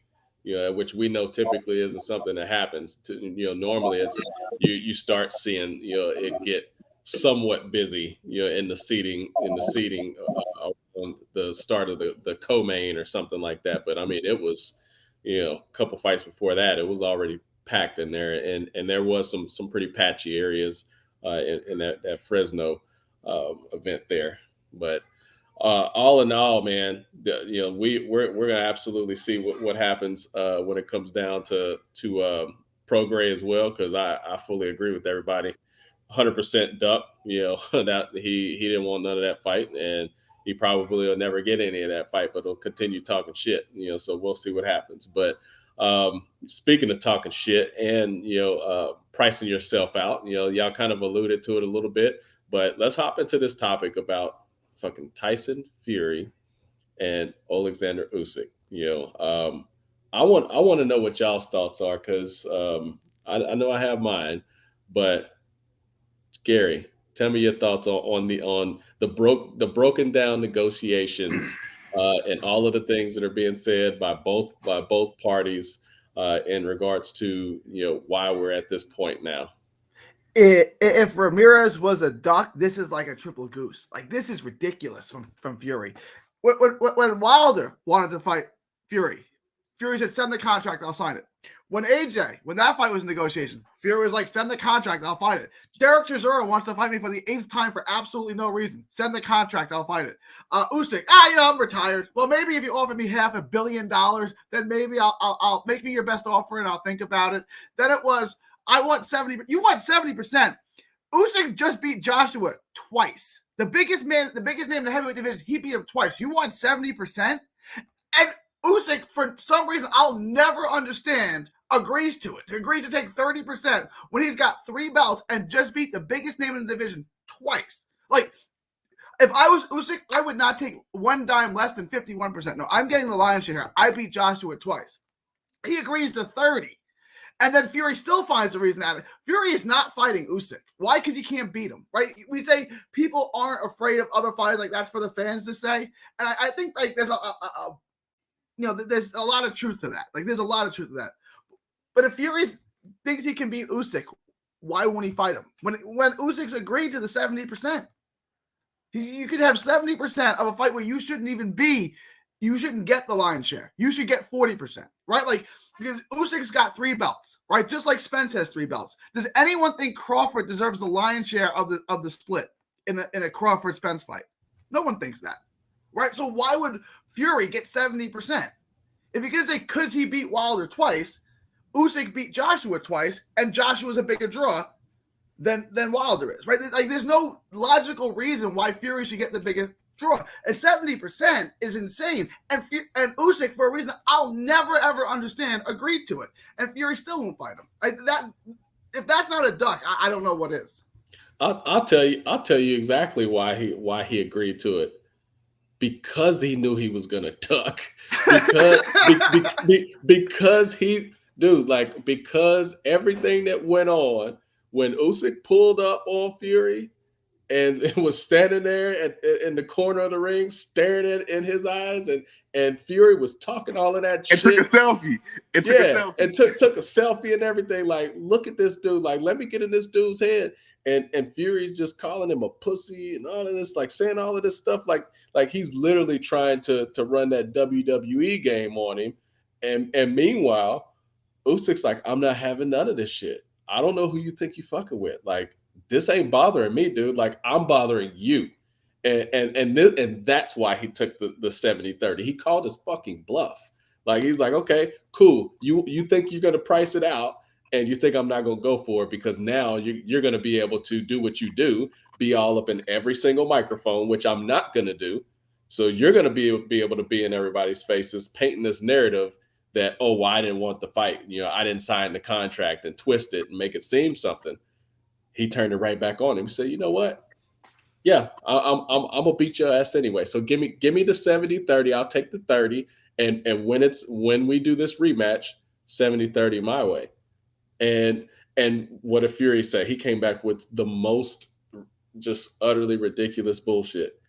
Which we know typically isn't something that happens. Normally it's you start seeing it get somewhat busy in the seating on the start of the co-main or something like that. But I mean, it was a couple fights before that, it was already packed in there, and there was some pretty patchy areas in that Fresno event there, but. All in all, man, we're gonna absolutely see what happens when it comes down to Prograis as well, because I fully agree with everybody. 100% duck. That he didn't want none of that fight, and he probably will never get any of that fight, but he'll continue talking shit. So we'll see what happens. But speaking of talking shit and pricing yourself out, y'all kind of alluded to it a little bit, but let's hop into this topic about fucking Tyson Fury and Oleksandr Usyk. I want to know what y'all's thoughts are, because I know I have mine, but Gary, tell me your thoughts on the broken down negotiations and all of the things that are being said by both parties in regards to why we're at this point now. If Ramirez was a duck, this is like a triple goose. Like, this is ridiculous from Fury. When Wilder wanted to fight Fury said, send the contract, I'll sign it. When that fight was in negotiation, Fury was like, send the contract, I'll fight it. Derek Chisora wants to fight me for the 8th time for absolutely no reason. Send the contract, I'll fight it. Usyk, I'm retired. Well, maybe if you offer me $500 million, then maybe I'll make me your best offer and I'll think about it. Then it was, I want 70. You want 70%. Usyk just beat Joshua twice. The biggest name in the heavyweight division, he beat him twice. You want 70%? And Usyk, for some reason I'll never understand, agrees to it. He agrees to take 30% when he's got 3 belts and just beat the biggest name in the division twice. Like, if I was Usyk, I would not take one dime less than 51%. No, I'm getting the lion's share here. I beat Joshua twice. He agrees to 30%. And then Fury still finds a reason at it. Fury is not fighting Usyk. Why? Because he can't beat him, right? We say people aren't afraid of other fighters. Like, that's for the fans to say. And I think, like, there's a there's a lot of truth to that. Like, there's a lot of truth to that. But if Fury thinks he can beat Usyk, why won't he fight him? When Usyk's agreed to the 70%, you could have 70% of a fight where you shouldn't even be. You shouldn't get the lion's share. You should get 40%, right? Like, because Usyk's got 3 belts, right? Just like Spence has 3 belts. Does anyone think Crawford deserves the lion's share of the split in a Crawford Spence fight? No one thinks that, right? So why would Fury get 70%? If you can say because he beat Wilder twice, Usyk beat Joshua twice, and Joshua's a bigger draw than Wilder is, right? Like, there's no logical reason why Fury should get the biggest draw. And 70% is insane. And Usyk, for a reason I'll never ever understand, agreed to it. And Fury still won't fight him. If that's not a duck, I don't know what is. I'll tell you exactly why he agreed to it. Because he knew he was gonna duck. Because everything that went on when Usyk pulled up on Fury and it was standing there in the corner of the ring, staring in his eyes, and Fury was talking all of that shit. Took a selfie. And took a selfie and everything. Like, look at this dude. Like, let me get in this dude's head. And Fury's just calling him a pussy and all of this, like saying all of this stuff, like he's literally trying to run that WWE game on him. And meanwhile, Usyk's like, I'm not having none of this shit. I don't know who you think you fucking with. Like, this ain't bothering me, dude. Like, I'm bothering you. And that's why he took the 70-30. He called his fucking bluff. Like, he's like, okay, cool. You think you're gonna price it out, and you think I'm not gonna go for it because now you're gonna be able to do what you do, be all up in every single microphone, which I'm not gonna do. So you're gonna be able to be in everybody's faces, painting this narrative that, oh, well, I didn't want the fight. I didn't sign the contract, and twist it and make it seem something. He turned it right back on him. He said, you know what? Yeah, I'm gonna beat your ass anyway. So give me the 70-30. I'll take the 30. And when we do this rematch, 70-30 my way. And what did Fury say? He came back with the most just utterly ridiculous bullshit.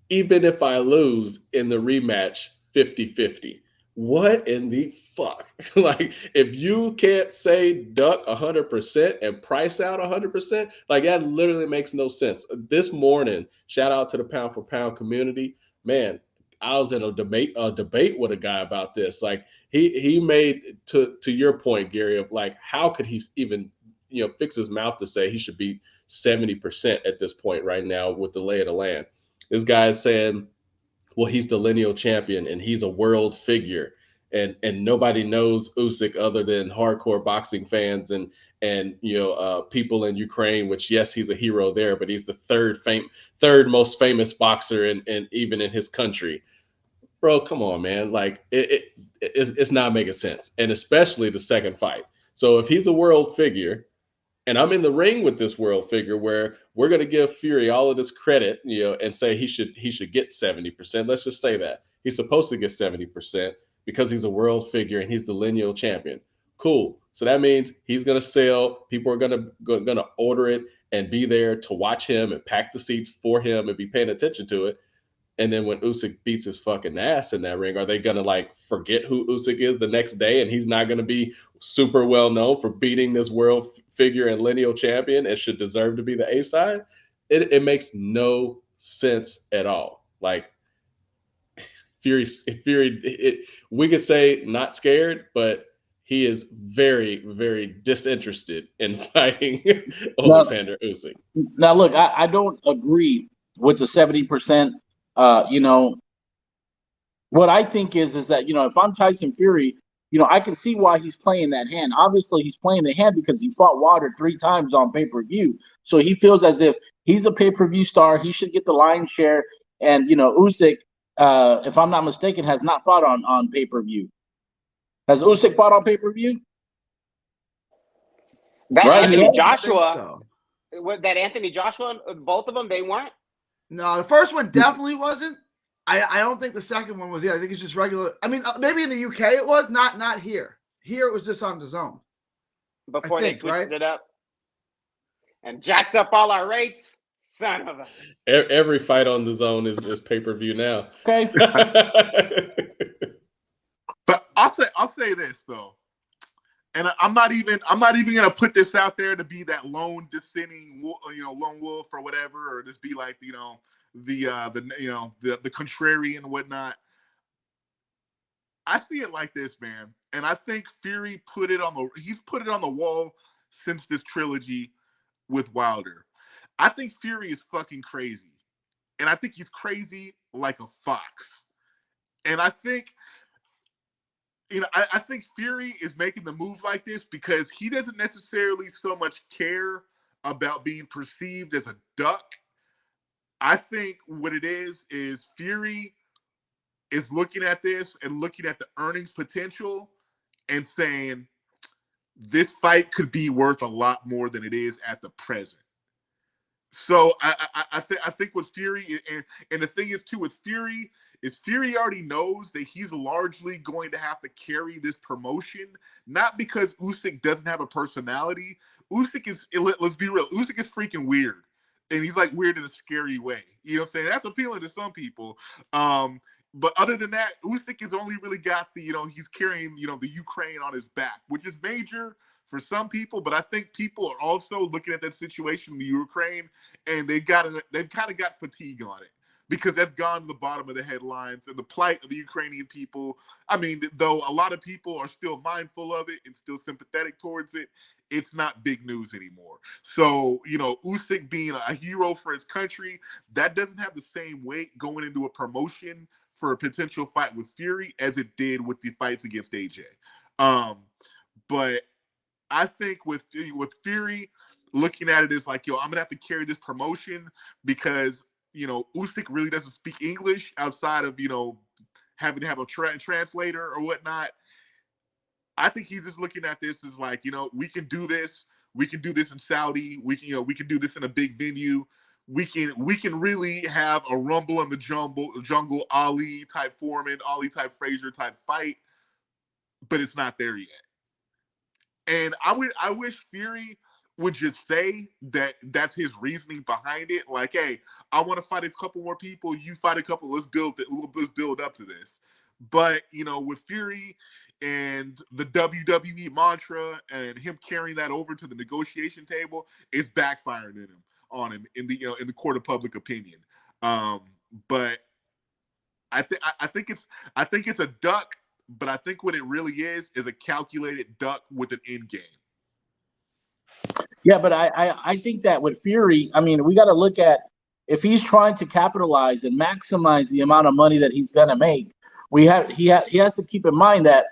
Even if I lose in the rematch 50-50. What in the fuck? Like, if you can't say duck 100% and price out 100%, like, that literally makes no sense. This morning, shout out to the Pound for Pound community. Man, I was in a debate with a guy about this. Like, he made, to your point, Gary, of like, how could he even fix his mouth to say he should be 70% at this point right now with the lay of the land? This guy is saying, well, he's the lineal champion and he's a world figure, and nobody knows Usyk other than hardcore boxing fans and people in Ukraine. Which, yes, he's a hero there, but he's the third most famous boxer and even in his country. Bro, come on, man! Like, it's not making sense, and especially the second fight. So if he's a world figure, and I'm in the ring with this world figure, where we're going to give Fury all of this credit, and say he should get 70%. Let's just say that he's supposed to get 70% because he's a world figure and he's the lineal champion. Cool. So that means he's going to sell. People are going to order it and be there to watch him and pack the seats for him and be paying attention to it. And then when Usyk beats his fucking ass in that ring, are they going to like forget who Usyk is the next day? And he's not going to be super well known for beating this world figure and lineal champion and should deserve to be the A side? It makes no sense at all. Like, Fury, we could say not scared, but he is very, very disinterested in fighting Oleksandr Usyk. Now, look, I don't agree with the 70%. What I think is that, if I'm Tyson Fury, I can see why he's playing that hand. Obviously, he's playing the hand because he fought Wilder 3 times on pay-per-view. So he feels as if he's a pay-per-view star. He should get the lion's share. And, Usyk, if I'm not mistaken, has not fought on pay-per-view. Has Usyk fought on pay-per-view? That Right, Anthony yeah. Joshua, Anthony Joshua, both of them, they weren't? No, the first one definitely wasn't. I don't think the second one was. Yeah, I think it's just regular. I mean, maybe in the UK it was, not here. Here it was just on the zone. Before they switched it up and jacked up all our rates. Son of a... Every fight on the zone is pay-per-view now. Okay. I'll say this though, and I'm not even gonna put this out there to be that lone dissenting, lone wolf or whatever, or just be like the contrarian and whatnot. I see it like this, man, and I think Fury he's put it on the wall since this trilogy with Wilder. I think Fury is fucking crazy, and I think he's crazy like a fox, and I think. I think Fury is making the move like this because he doesn't necessarily so much care about being perceived as a duck. I think what it is Fury is looking at this and looking at the earnings potential and saying, this fight could be worth a lot more than it is at the present. So I think with Fury, and the thing is too with Fury, is Fury already knows that he's largely going to have to carry this promotion, not because Usyk doesn't have a personality. Usyk is, let's be real, Usyk is freaking weird. And he's like weird in a scary way. You know what I'm saying? That's appealing to some people. But other than that, Usyk has only really got he's carrying, the Ukraine on his back, which is major for some people. But I think people are also looking at that situation in the Ukraine and they've kind of got fatigue on it. Because that's gone to the bottom of the headlines and the plight of the Ukrainian people. I mean, though a lot of people are still mindful of it and still sympathetic towards it, it's not big news anymore. So, Usyk being a hero for his country, that doesn't have the same weight going into a promotion for a potential fight with Fury as it did with the fights against AJ. But I think with Fury, looking at it as like, I'm going to have to carry this promotion because Usyk really doesn't speak English outside of, having to have a translator or whatnot. I think he's just looking at this as like, we can do this. We can do this in Saudi. We can do this in a big venue. We can really have a Rumble in the jungle Ali type Foreman, Ali type Frazier type fight, but it's not there yet. And I wish Fury would just say that that's his reasoning behind it. Like, hey, I want to fight a couple more people. You fight a couple. Let's build up to this. But, with Fury and the WWE mantra and him carrying that over to the negotiation table, it's backfiring on him in the court of public opinion. But I think it's a duck, but I think what it really is a calculated duck with an end game. Yeah, but I think that with Fury, I mean, we got to look at if he's trying to capitalize and maximize the amount of money that he's going to make. He has to keep in mind that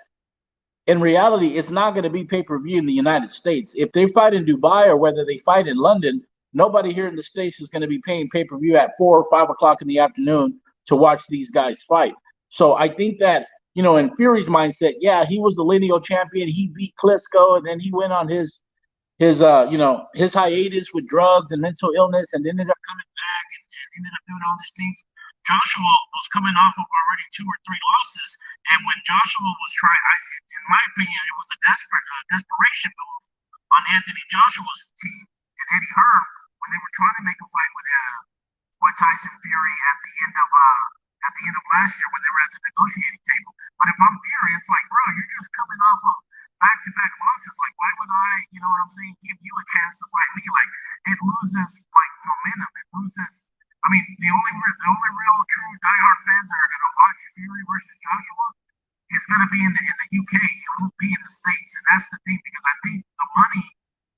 in reality, it's not going to be pay-per-view in the United States. If they fight in Dubai or whether they fight in London, nobody here in the States is going to be paying pay-per-view at 4 or 5 o'clock in the afternoon to watch these guys fight. So I think that, in Fury's mindset, yeah, he was the lineal champion. He beat Klitschko, and then he went on his hiatus with drugs and mental illness and ended up coming back and ended up doing all these things. Joshua was coming off of already 2 or 3 losses. And when Joshua was trying, in my opinion, it was a desperation move on Anthony Joshua's team and Eddie Hearn when they were trying to make a fight with Tyson Fury at the end of last year when they were at the negotiating table. But if I'm Fury, it's like, bro, you're just coming off of back-to-back losses. Like, why would I, give you a chance to fight me? Like, it loses momentum. It loses. I mean, the only real true diehard fans that are going to watch Fury versus Joshua is going to be in the UK. It won't be in the States, and that's the thing because I think the money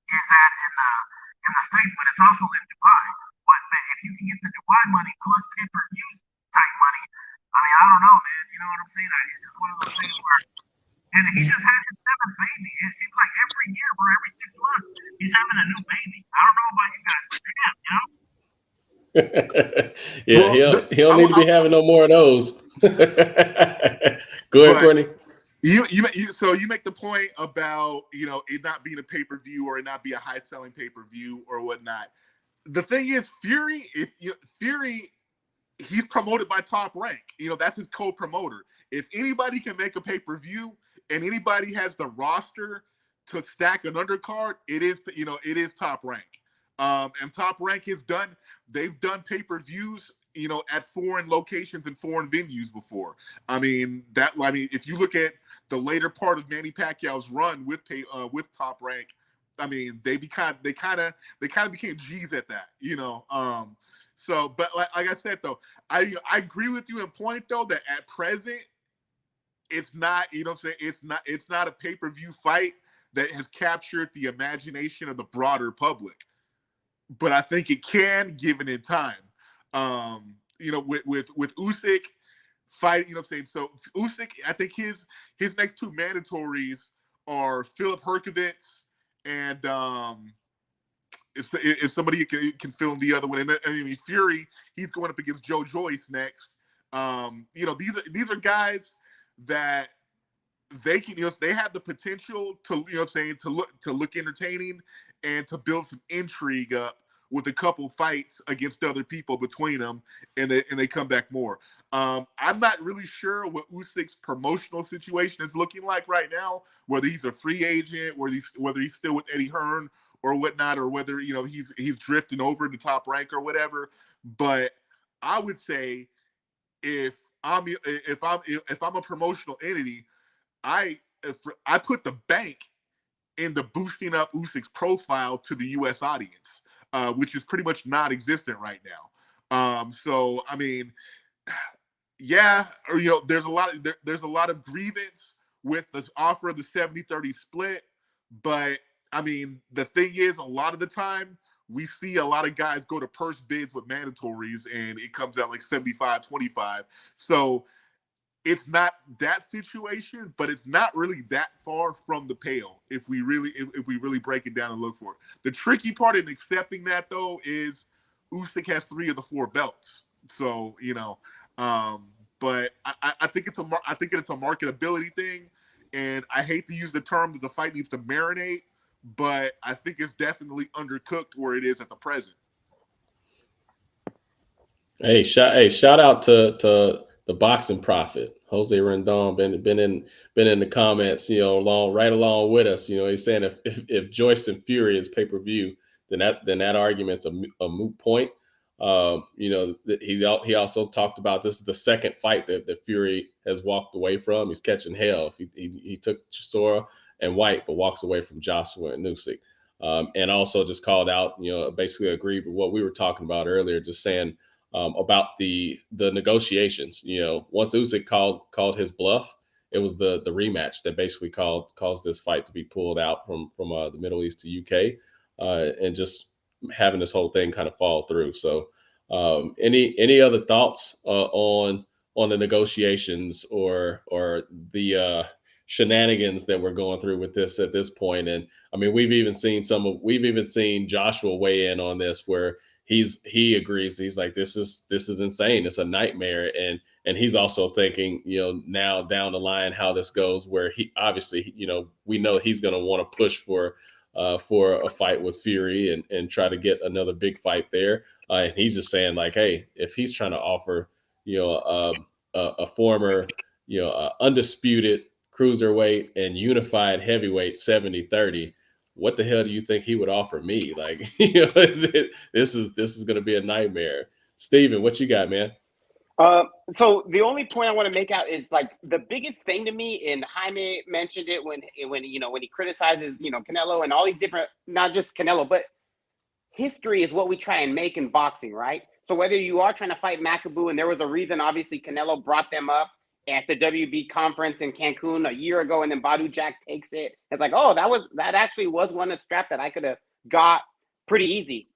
is in the States, but it's also in Dubai. But if you can get the Dubai money plus pay-per-views type money, I mean, I don't know, man. You know what I'm saying? It's just one of those things where. And he just had his 7th baby. It seems like every year or every 6 months, he's having a new baby. I don't know about you guys, but damn, Yeah, well, he'll need to be having no more of those. Go ahead, Courtney. So you make the point about it not being a pay-per-view or it not be a high-selling pay-per-view or whatnot. The thing is, Fury, he's promoted by Top Rank. That's his co-promoter. If anybody can make a pay-per-view and anybody has the roster to stack an undercard, it is Top Rank. And Top Rank they've done pay-per-views, at foreign locations and foreign venues before. If you look at the later part of Manny Pacquiao's run with Top Rank, they kind of became G's at that, So, but like I said though, I agree with you in point though that at present it's not, it's not a pay-per-view fight that has captured the imagination of the broader public. But I think it can, given in time. With Usyk fighting, So Usyk, I think his next two mandatories are Philip Herkovitz and if somebody can fill in the other one, and Fury, he's going up against Joe Joyce next. These are guys that they can, they have the potential to, to look entertaining and to build some intrigue up with a couple fights against other people between them, and they come back more. I'm not really sure what Usyk's promotional situation is looking like right now, whether he's a free agent, whether he's still with Eddie Hearn or whatnot, or whether he's drifting over to Top Rank or whatever. But I would say if I'm a promotional entity, I put the bank into boosting up Usyk's profile to the U.S. audience, which is pretty much non-existent right now. There's a lot of grievance with the offer of the 70-30 split, but the thing is, a lot of the time we see a lot of guys go to purse bids with mandatories and it comes out like 75-25. So it's not that situation, but it's not really that far from the pale if we really break it down and look for it. The tricky part in accepting that though is Usyk has 3 of the 4 belts. So, but I think it's a marketability thing, and I hate to use the term that the fight needs to marinate, but I think it's definitely undercooked where it is at the present. Hey, shout out to the boxing prophet, Jose Rendon, been in the comments, right along with us. He's saying if Joyce and Fury is pay-per-view, then that argument's a moot point. He also talked about this is the second fight that Fury has walked away from. He's catching hell. He took Chisora and White, but walks away from Joshua and Usyk. And also just called out, basically agreed with what we were talking about earlier, just saying about the negotiations. Once Usyk called his bluff, it was the rematch that basically caused this fight to be pulled out from the Middle East to UK, and just having this whole thing kind of fall through. So any other thoughts on the negotiations or the shenanigans that we're going through with this at this point? And we've even seen Joshua weigh in on this, where he agrees. He's like, this is insane. It's a nightmare. And he's also thinking, now down the line how this goes, where he obviously, we know he's going to want to push for a fight with Fury and try to get another big fight there. And he's just saying like, hey, if he's trying to offer, a former, undisputed cruiserweight and unified heavyweight 70-30, what the hell do you think he would offer me? Like, this is going to be a nightmare. Steven, what you got, man? So the only point I want to make out is like the biggest thing to me, and Jaime mentioned it when he criticizes, Canelo and all these different, not just Canelo, but history is what we try and make in boxing, right? So whether you are trying to fight Makabu, and there was a reason, obviously, Canelo brought them up at the WB conference in Cancun a year ago, and then Badu Jack takes it. It's like, oh, that actually was one strap that I could have got pretty easy.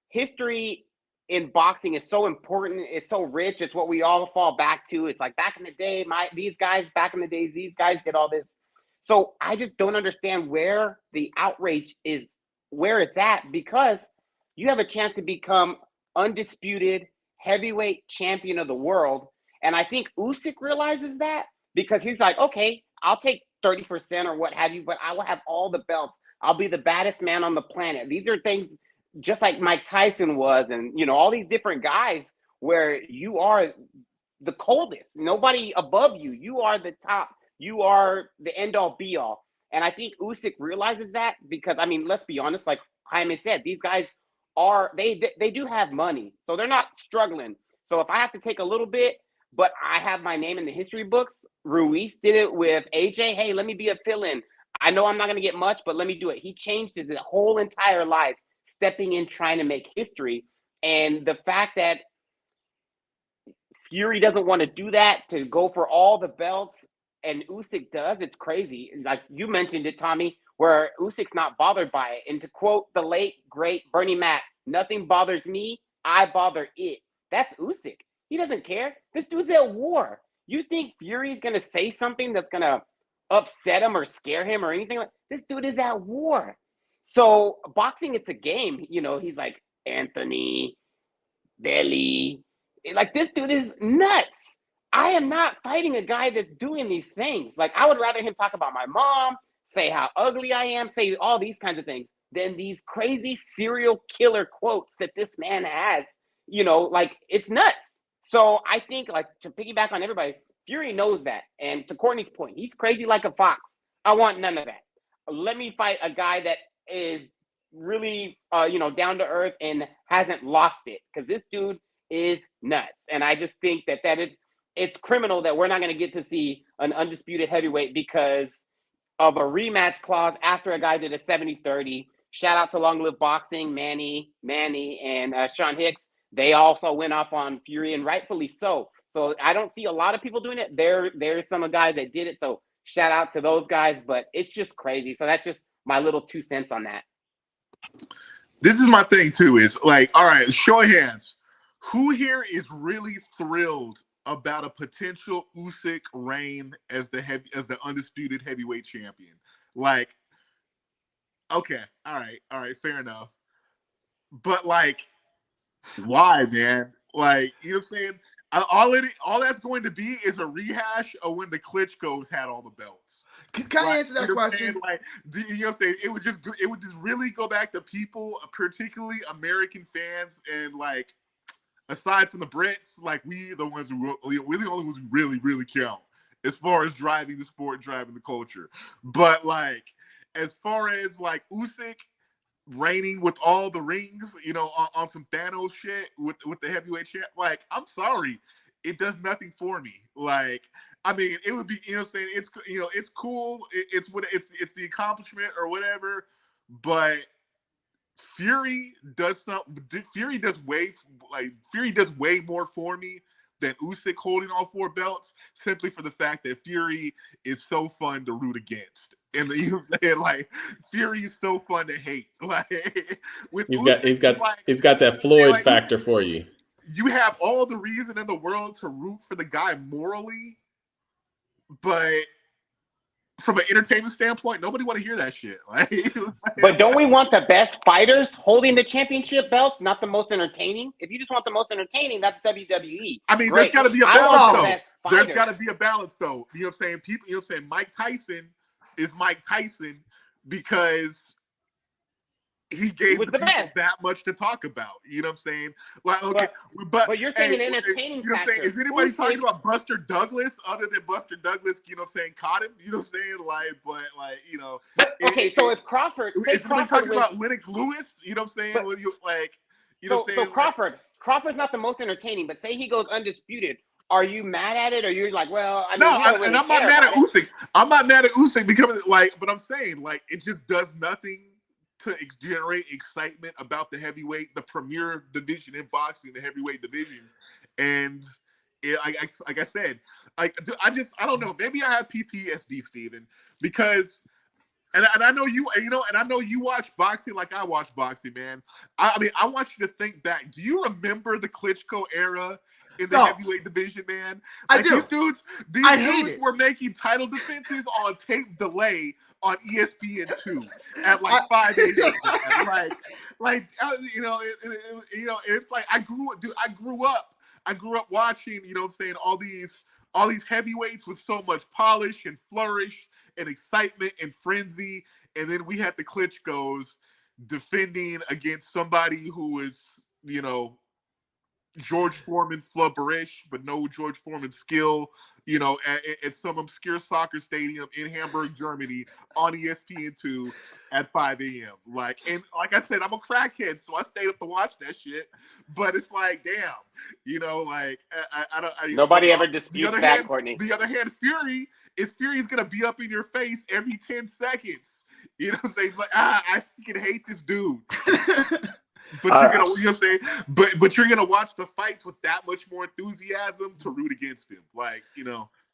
History in boxing is so important. It's so rich. It's what we all fall back to. It's like back in the day, these guys did all this. So I just don't understand where the outrage is, where it's at, because you have a chance to become undisputed heavyweight champion of the world. And I think Usyk realizes that, because he's like, okay, I'll take 30% or what have you, but I will have all the belts. I'll be the baddest man on the planet. These are things just like Mike Tyson was, and all these different guys where you are the coldest, nobody above you. You are the top. You are the end all be all. And I think Usyk realizes that, because let's be honest, like Jaime said, these guys they do have money, so they're not struggling. So if I have to take a little bit, but I have my name in the history books, Ruiz did it with AJ. Hey, let me be a fill-in. I know I'm not going to get much, but let me do it. He changed his whole entire life, stepping in, trying to make history. And the fact that Fury doesn't want to do that, to go for all the belts, and Usyk does, it's crazy. Like you mentioned it, Tommy, where Usyk's not bothered by it. And to quote the late, great Bernie Mac, nothing bothers me, I bother it. That's Usyk. He doesn't care. This dude's at war. You think Fury's going to say something that's going to upset him or scare him or anything? This dude is at war. So boxing, it's a game. You know, he's like, Anthony, Belly. Like, this dude is nuts. I am not fighting a guy that's doing these things. Like, I would rather him talk about my mom, say how ugly I am, say all these kinds of things, than these crazy serial killer quotes that this man has. You know, like, it's nuts. So I think, like, to piggyback on everybody, Fury knows that. And to Courtney's point, he's crazy like a fox. I want none of that. Let me fight a guy that is really, down to earth and hasn't lost it. Because this dude is nuts. And I just think that it's criminal that we're not going to get to see an undisputed heavyweight because of a rematch clause after a guy did a 70-30. Shout out to Long Live Boxing, Manny, and Sean Hicks. They also went off on Fury, and rightfully so. So I don't see a lot of people doing it. There's some guys that did it. So shout out to those guys, but it's just crazy. So that's just my little 2 cents on that. This is my thing too, is like, all right, show of hands. Who here is really thrilled about a potential Usyk reign as the undisputed heavyweight champion? Like, okay, all right, fair enough. But like, why, man? Like, you know what I'm saying? All that's going to be is a rehash of when the Klitschko's had all the belts. Can I answer that question? Like, you know what I'm saying? It would just really go back to people, particularly American fans, and like, aside from the Brits, like, we're the only ones who really count as far as driving the sport, driving the culture. But like, as far as like Usyk reigning with all the rings, on some Thanos shit with the heavyweight champ, like, I'm sorry, it does nothing for me. Like, I mean, it would be, it's it's cool, it's the accomplishment or whatever, but Fury does way more for me than Usyk holding all 4 belts, simply for the fact that Fury is so fun to root against. And you know what I'm saying? Like, Fury is so fun to hate. Like, with he's got that Floyd factor for you. You have all the reason in the world to root for the guy morally, but from an entertainment standpoint, nobody want to hear that shit. Like, but don't we want the best fighters holding the championship belt, not the most entertaining? If you just want the most entertaining, that's WWE. I mean, great. There's got to be a balance, though. There's got to be a balance, though. You know what I'm saying? People, you know what I'm saying? Mike Tyson is Mike Tyson because he gave the people that much to talk about. You know what I'm saying? Like, okay, but you're saying an entertaining factor. Is anybody talking about Buster Douglas other than Buster Douglas, caught him? You know what I'm saying? Like, but like, okay, so if Crawford, is Crawford talking about Lennox Lewis, you know what I'm saying? So Crawford's not the most entertaining, but say he goes undisputed. Are you mad at it, or you're like, well, I mean, I'm not mad at Usyk. I'm not mad at Usyk because, like, but I'm saying, like, it just does nothing to generate excitement about the heavyweight, the premier division in boxing, the heavyweight division. And like I said, like, I don't know. Maybe I have PTSD, Steven, because, and I know you, and I know you watch boxing like I watch boxing, man. I mean, I want you to think back. Do you remember the Klitschko era in the heavyweight division, man? Like, I do. These dudes were making title defenses on tape delay on ESPN2 at like 5 a.m. It's like I grew up watching, you know what I'm saying, all these heavyweights with so much polish and flourish and excitement and frenzy, and then we had the Klitschkos defending against somebody who was, George Foreman flourish, but no George Foreman skill, at some obscure soccer stadium in Hamburg, Germany on ESPN2 at 5 a.m. Like I said, I'm a crackhead, so I stayed up to watch that shit. But it's like, damn, I don't. Nobody ever The disputes other that, hand, Courtney. the other hand, Fury's gonna be up in your face every 10 seconds. Saying like, I fucking hate this dude. But you're gonna, but you're gonna watch the fights with that much more enthusiasm to root against him. Like,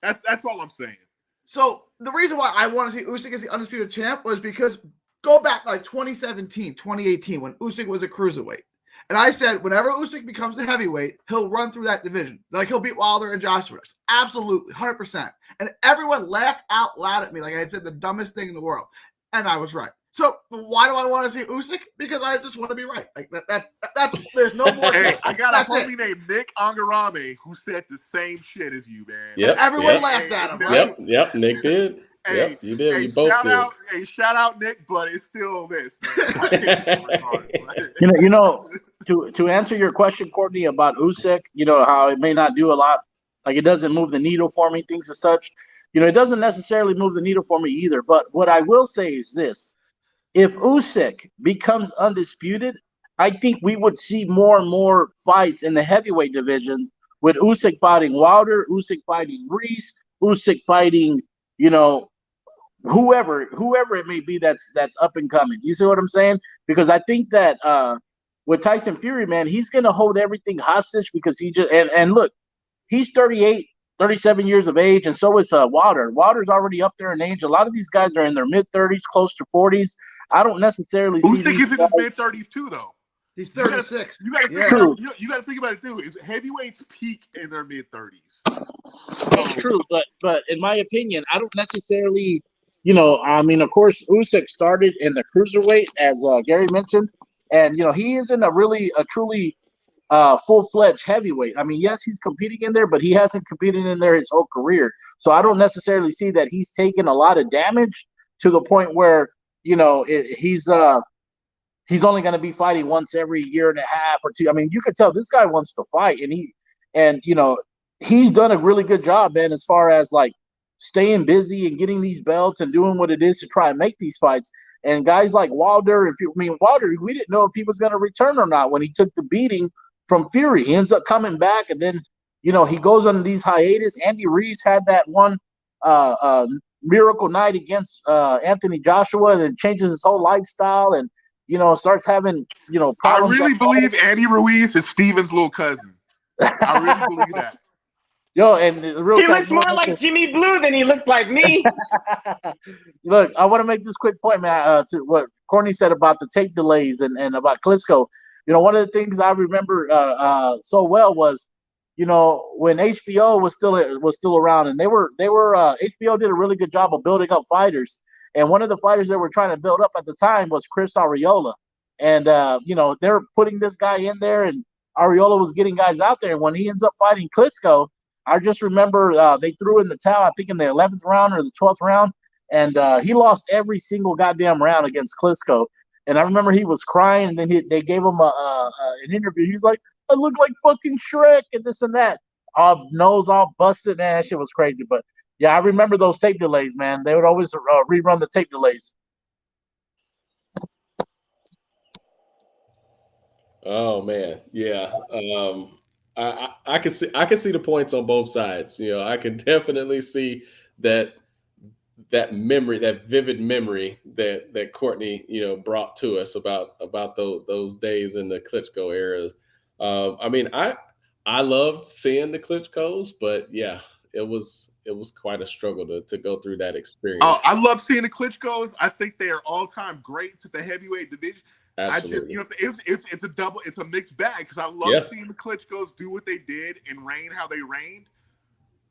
that's all I'm saying. So the reason why I want to see Usyk as the undisputed champ was because go back like 2017, 2018 when Usyk was a cruiserweight. And I said, whenever Usyk becomes a heavyweight, he'll run through that division. Like he'll beat Wilder and Joshua. Absolutely, 100%. And everyone laughed out loud at me like I had said the dumbest thing in the world. And I was right. So why do I want to see Usyk? Because I just want to be right. Like that's there's no more. Hey, I got a homie named Nick Angarame who said the same shit as you, man. Yep, everyone laughed at him. Right? Yep, Nick did. Hey, yep, you did. You both did. Shout out, Nick, but it's still this. To answer your question, Courtney, about Usyk, how it may not do a lot, like it doesn't move the needle for me, things as such. It doesn't necessarily move the needle for me either. But what I will say is this. If Usyk becomes undisputed, I think we would see more and more fights in the heavyweight division with Usyk fighting Wilder, Usyk fighting Reese, Usyk fighting, whoever it may be that's up and coming. You see what I'm saying? Because I think that with Tyson Fury, man, he's going to hold everything hostage because he just and look, he's 38, 37 years of age, and so is Wilder. Wilder's already up there in age. A lot of these guys are in their mid-30s, close to 40s. I don't necessarily see Usyk is in his mid-30s too, though. He's 36. You got to think about it too. Is heavyweights peak in their mid-30s? That's true, but in my opinion, I don't necessarily, of course, Usyk started in the cruiserweight, as Gary mentioned, and he isn't a truly full-fledged heavyweight. I mean, yes, he's competing in there, but he hasn't competed in there his whole career. So I don't necessarily see that he's taken a lot of damage to the point where he's only going to be fighting once every year and a half or two. I mean, you could tell this guy wants to fight, and he's done a really good job, man, as far as like staying busy and getting these belts and doing what it is to try and make these fights. And guys like Wilder, Wilder, we didn't know if he was going to return or not when he took the beating from Fury. He ends up coming back, and then he goes on these hiatus. Andy Reese had that one miracle night against Anthony Joshua, and then changes his whole lifestyle, and starts having problems. I really believe Andy Ruiz is Steven's little cousin. I really believe that. And he looks more like Jimmy Blue than he looks like me. Look, I want to make this quick point, man, to what Courtney said about the tape delays and about Klitschko. One of the things I remember so well was, when HBO was still around, and they were HBO did a really good job of building up fighters. And one of the fighters they were trying to build up at the time was Chris Arreola. And they're putting this guy in there, and Arreola was getting guys out there. And when he ends up fighting Klitschko, I just remember they threw in the towel, I think in the 11th round or the 12th round, and he lost every single goddamn round against Klitschko. And I remember he was crying, and then they gave him an interview. He was like, I look like fucking Shrek and this and that. Nose all busted. Man, that shit was crazy. But, yeah, I remember those tape delays, man. They would always rerun the tape delays. Oh, man. Yeah. I can see the points on both sides. I can definitely see that memory, that vivid memory that Courtney, brought to us about those days in the Klitschko era. I loved seeing the Klitschkos, but yeah, it was quite a struggle to go through that experience. Oh, I love seeing the Klitschkos. I think they are all-time greats at the heavyweight division. Absolutely. It's a mixed bag because I love seeing the Klitschkos do what they did and reign how they reigned.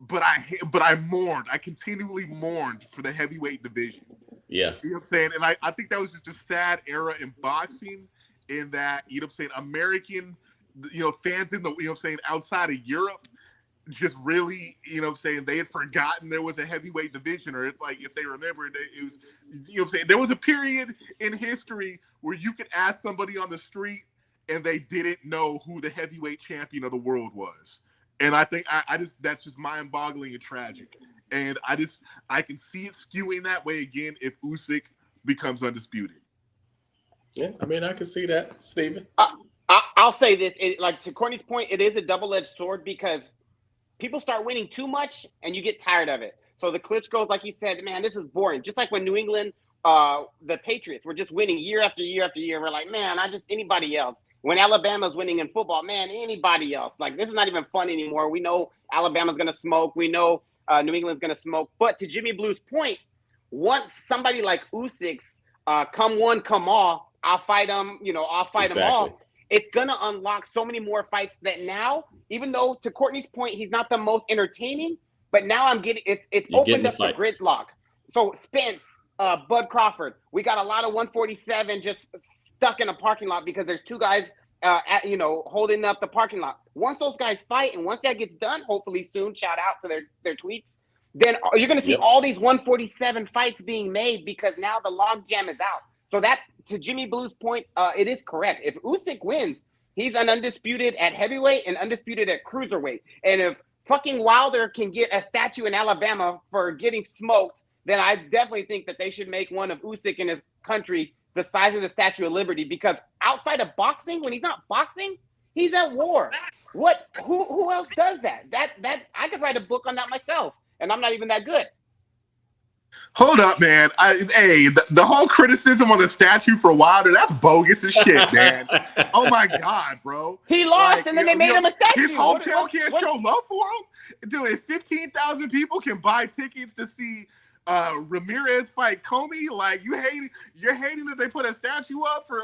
But I mourned. I continually mourned for the heavyweight division. Yeah. You know what I'm saying? And I think that was just a sad era in boxing in that, American, fans in the, outside of Europe just really, they had forgotten there was a heavyweight division, or if they remember it was, there was a period in history where you could ask somebody on the street and they didn't know who the heavyweight champion of the world was. And I think I just that's just mind-boggling and tragic. And I can see it skewing that way again if Usyk becomes undisputed. Yeah, I mean, I can see that, Steven. I'll say this, like to Courtney's point, it is a double-edged sword because people start winning too much and you get tired of it. So the Klitschko's, like he said, man, this is boring. Just like when New England, the Patriots were just winning year after year after year. We're like, man, anybody else. When Alabama's winning in football, man, anybody else. Like, this is not even fun anymore. We know Alabama's going to smoke. We know New England's going to smoke. But to Jimmy Blue's point, once somebody like Usyk's come one, come all, I'll fight them, I'll fight them all. It's going to unlock so many more fights that now, even though to Courtney's point, he's not the most entertaining, but now I'm getting it's opened up the gridlock. So Spence, Bud Crawford, we got a lot of 147 just stuck in a parking lot because there's two guys holding up the parking lot. Once those guys fight and once that gets done, hopefully soon, shout out to their tweets, then you're going to see all these 147 fights being made because now the logjam is out. So that, to Jimmy Blue's point, it is correct. If Usyk wins, he's an undisputed at heavyweight and undisputed at cruiserweight. And if fucking Wilder can get a statue in Alabama for getting smoked, then I definitely think that they should make one of Usyk in his country the size of the Statue of Liberty, because outside of boxing, when he's not boxing, he's at war. Who else does that? That I could write a book on that myself, and I'm not even that good. Hold up, man. The whole criticism on the statue for Wilder, that's bogus as shit, man. Oh my God, bro. He lost and then they made him a statue. His hotel can't show love for him? Dude, if 15,000 people can buy tickets to see Ramirez fight Comey, like you're hating that they put a statue up for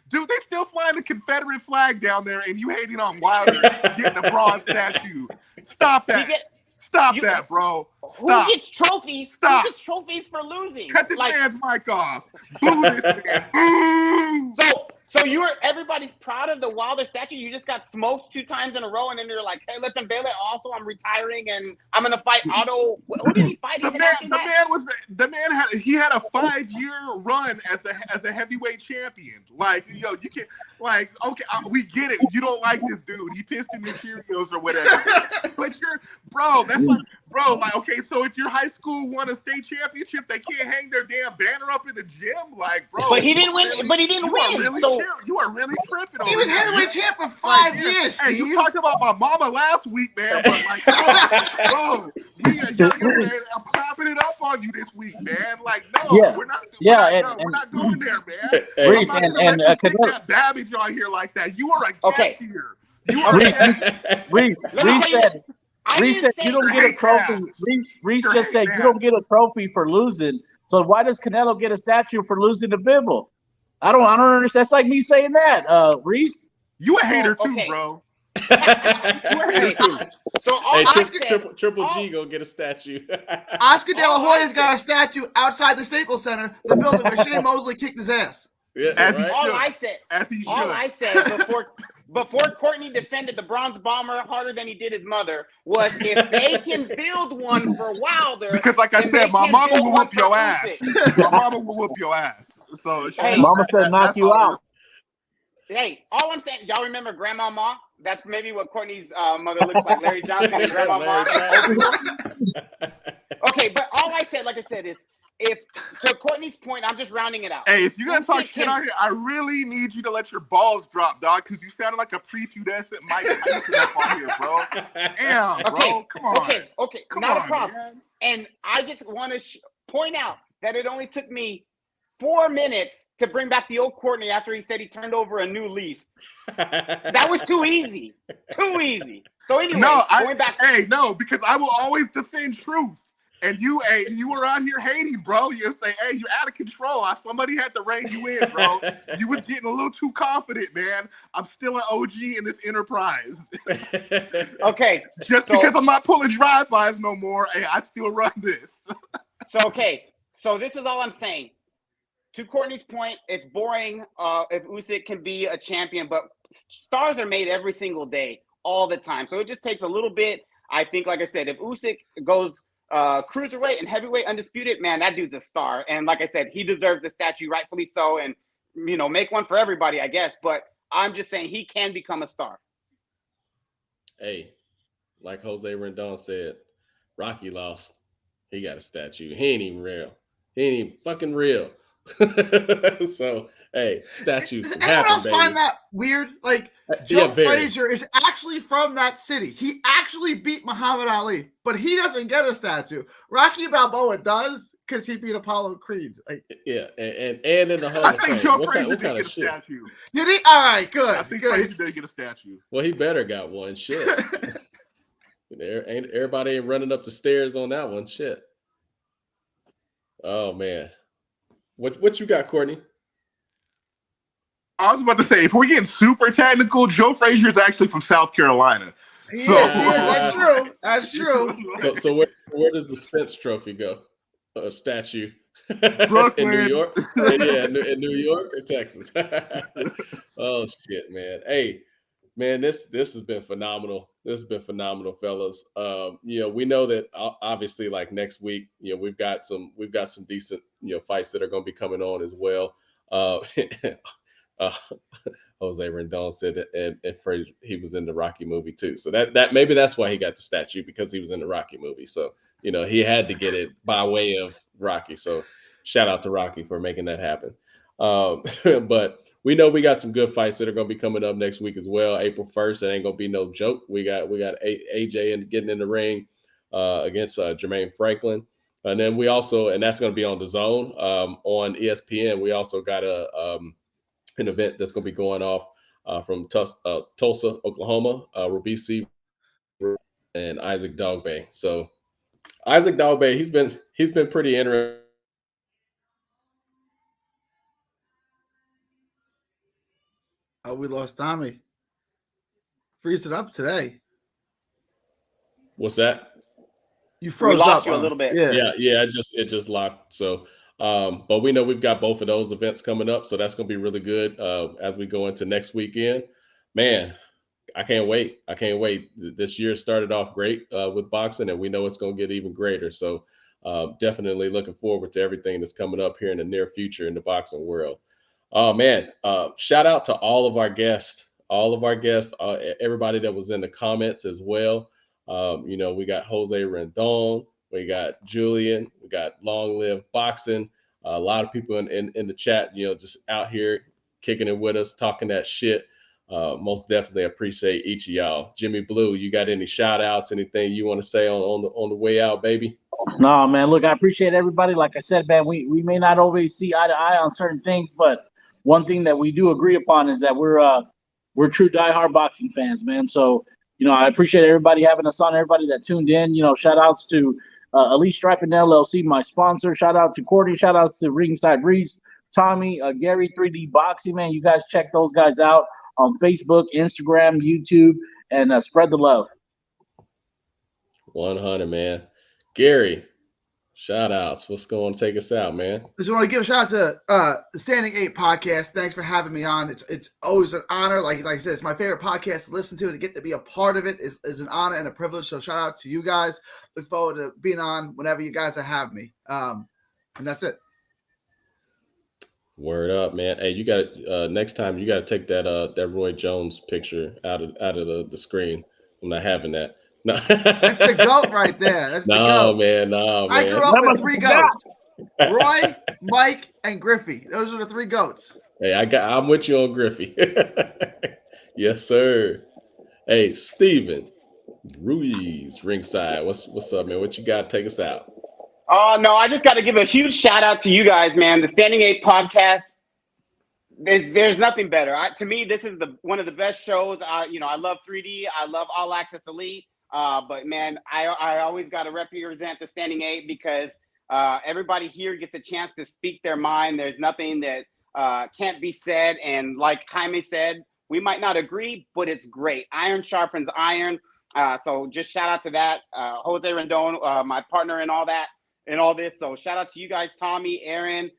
dude, they still flying the Confederate flag down there and you hating on Wilder getting a bronze statue. Stop that. Stop that, bro. Stop. Who gets trophies? Stop. Who gets trophies for losing? Cut this man's mic off. Boo this man. Boo. So everybody's proud of the Wilder statue. You just got smoked 2 times in a row, and then you're like, "Hey, let's unveil it." Also, I'm retiring, and I'm gonna fight Otto. Who did he fight? The man had a 5-year run as a heavyweight champion. Like, you can okay, we get it. You don't like this dude. He pissed in your Cheerios or whatever. But okay, so if your high school won a state championship, they can't hang their damn banner up in the gym, like, bro. But he didn't win. But he didn't win. You are really tripping. He was heavyweight champ for 5 years. Hey, you talked about my mama last week, man. But like, bro, I'm clapping it up on you this week, man. Like, no, we're not. We're not going there, man. Reese I'm not gonna take that Babbage on here like that. You are a guest here. You are a guest. Reese said you don't get a trophy. Reese just said you don't get a trophy for losing. So why does Canelo get a statue for losing to Bivol? I don't understand. That's like me saying that, Reese. You a hater too, bro. So Triple G go get a statue. Oscar De La Hoya's got a statue outside the Staples Center, the building where Shane Mosley kicked his ass. Yeah, all I said before Courtney defended the Bronze Bomber harder than he did his mother was if they can build one for Wilder. Because like I said, my mama will whoop your ass. My mama will whoop your ass. So Mama said knock you out. Hey, all I'm saying, y'all remember Grandma Ma? That's maybe what Courtney's mother looks like, Larry Johnson and Grandma Ma. Okay, but all I said, like I said, is if to Courtney's point, I'm just rounding it out. Hey, if you're gonna talk shit on here, I really need you to let your balls drop, dog, because you sounded like a prepubescent Mike Tyson up on here, bro. Damn, bro, come on. Okay, not a problem. Man. And I just want to point out that it only took me 4 minutes to bring back the old Courtney after he said he turned over a new leaf. That was too easy. Too easy. So anyway, because I will always defend truth. And you were out here hating, bro. You say, hey, you're out of control. Somebody had to rein you in, bro. You was getting a little too confident, man. I'm still an OG in this enterprise. Okay. Because I'm not pulling drive-bys no more, hey, I still run this. So this is all I'm saying. To Courtney's point, it's boring if Usyk can be a champion, but stars are made every single day, all the time. So it just takes a little bit. I think, like I said, if Usyk goes cruiserweight and heavyweight undisputed, man, that dude's a star. And like I said, he deserves a statue, rightfully so. And, make one for everybody, I guess. But I'm just saying he can become a star. Hey, like Jose Rendon said, Rocky lost. He got a statue. He ain't even real. He ain't even fucking real. So, hey, statues Does can anyone happen, else find baby. that weird? Like, Yeah, Joe very. Frazier is actually from that city. He actually beat Muhammad Ali, but he doesn't get a statue. Rocky Balboa does because he beat Apollo Creed. Like, Yeah, and in the Hall I of think Fame. Joe What Frazier kind did of get a shit? statue. did he? All right, I good. think Good. Frazier did get a statue. Well, he better got one. Shit. Everybody ain't running up the stairs on that one. Shit. Oh man. What you got, Courtney? I was about to say, if we're getting super technical, Joe Frazier is actually from South Carolina. He So is. That's true. That's true. So where does the Spence Trophy go? A statue Brooklyn. in New York? Yeah, in New York or Texas? Oh shit, man. Hey, man, this has been phenomenal. This has been phenomenal, fellas. We know that obviously, like next week, we've got some decent fights that are going to be coming on as well. Uh, uh, Jose Rendon said that, and Frazier, he was in the Rocky movie too. So that maybe that's why he got the statue, because he was in the Rocky movie. So he had to get it by way of Rocky. So shout out to Rocky for making that happen. But we know we got some good fights that are going to be coming up next week as well. April 1st, it ain't going to be no joke. We got AJ getting in the ring against Jermaine Franklin. And then we also, and that's going to be on the Zone on ESPN. We also got an event that's going to be going off from Tulsa, Oklahoma, Robisi and Isaac Dogbe. So Isaac Dogbe, he's been pretty interesting. Oh, we lost Tommy. Freeze it up today. What's that? You froze We lost up you a on little us. bit. Yeah, it just locked. So, but we know we've got both of those events coming up, so that's going to be really good as we go into next weekend. Man, I can't wait. This year started off great with boxing, and we know it's going to get even greater. So, definitely looking forward to everything that's coming up here in the near future in the boxing world. Oh man, shout out to all of our guests, everybody that was in the comments as well. We got Jose Rendon, we got Julian, we got Long Live Boxing. A lot of people in the chat, just out here kicking it with us, talking that shit. Most definitely appreciate each of y'all. Jimmy Blue, you got any shout outs, anything you want to say on the way out, baby? No, man. Look, I appreciate everybody. Like I said, man, we may not always see eye to eye on certain things, but one thing that we do agree upon is that we're true diehard boxing fans, man. So, I appreciate everybody having us on, everybody that tuned in. Shout outs to Elite Striping LLC, my sponsor. Shout out to Courtney. Shout outs to Ringside Reese, Tommy, Gary, 3D Boxing, man. You guys check those guys out on Facebook, Instagram, YouTube, and spread the love. 100, man. Gary, shout outs. What's going to take us out, man? Just want to give a shout out to the Standing 8 podcast. Thanks for having me on. It's always an honor. Like I said, it's my favorite podcast to listen to, and to get to be a part of it is an honor and a privilege. So shout out to you guys. Look forward to being on whenever you guys have me. And that's it. Word up, man. Hey, you got next time you got to take that Roy Jones picture out of the screen. I'm not having that. No. That's the GOAT right there. That's the GOAT. Man. No, man. I grew up with 3 GOATs. Roy, Mike, and Griffey. Those are the 3 GOATs. Hey, I'm with you on Griffey. Yes, sir. Hey, Steven Ruiz, ringside. What's up, man? What you got? Take us out. Oh, no, I just got to give a huge shout out to you guys, man. The Standing 8 podcast, there's nothing better. To me, this is one of the best shows. I love 3D. I love All Access Elite. But, man, I always got to represent the Standing 8 because everybody here gets a chance to speak their mind. There's nothing that can't be said. And like Jaime said, we might not agree, but it's great. Iron sharpens iron. So just shout out to that. Jose Rendon, my partner in all that. And all this. So shout out to you guys, Tommy, Aaron,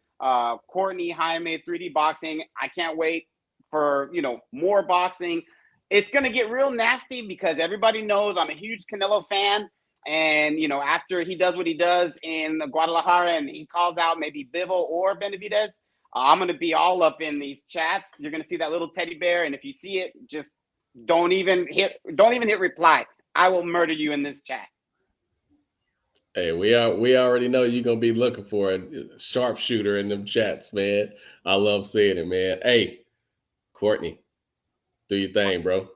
Courtney, Jaime, 3D Boxing. I can't wait for, more boxing. It's going to get real nasty because everybody knows I'm a huge Canelo fan. And, after he does what he does in Guadalajara and he calls out maybe Bivol or Benavidez, I'm going to be all up in these chats. You're going to see that little teddy bear. And if you see it, just don't even hit reply. I will murder you in this chat. Hey, we already know you're gonna be looking for a sharpshooter in them chats, man. I love seeing it, man. Hey, Courtney, do your thing, bro.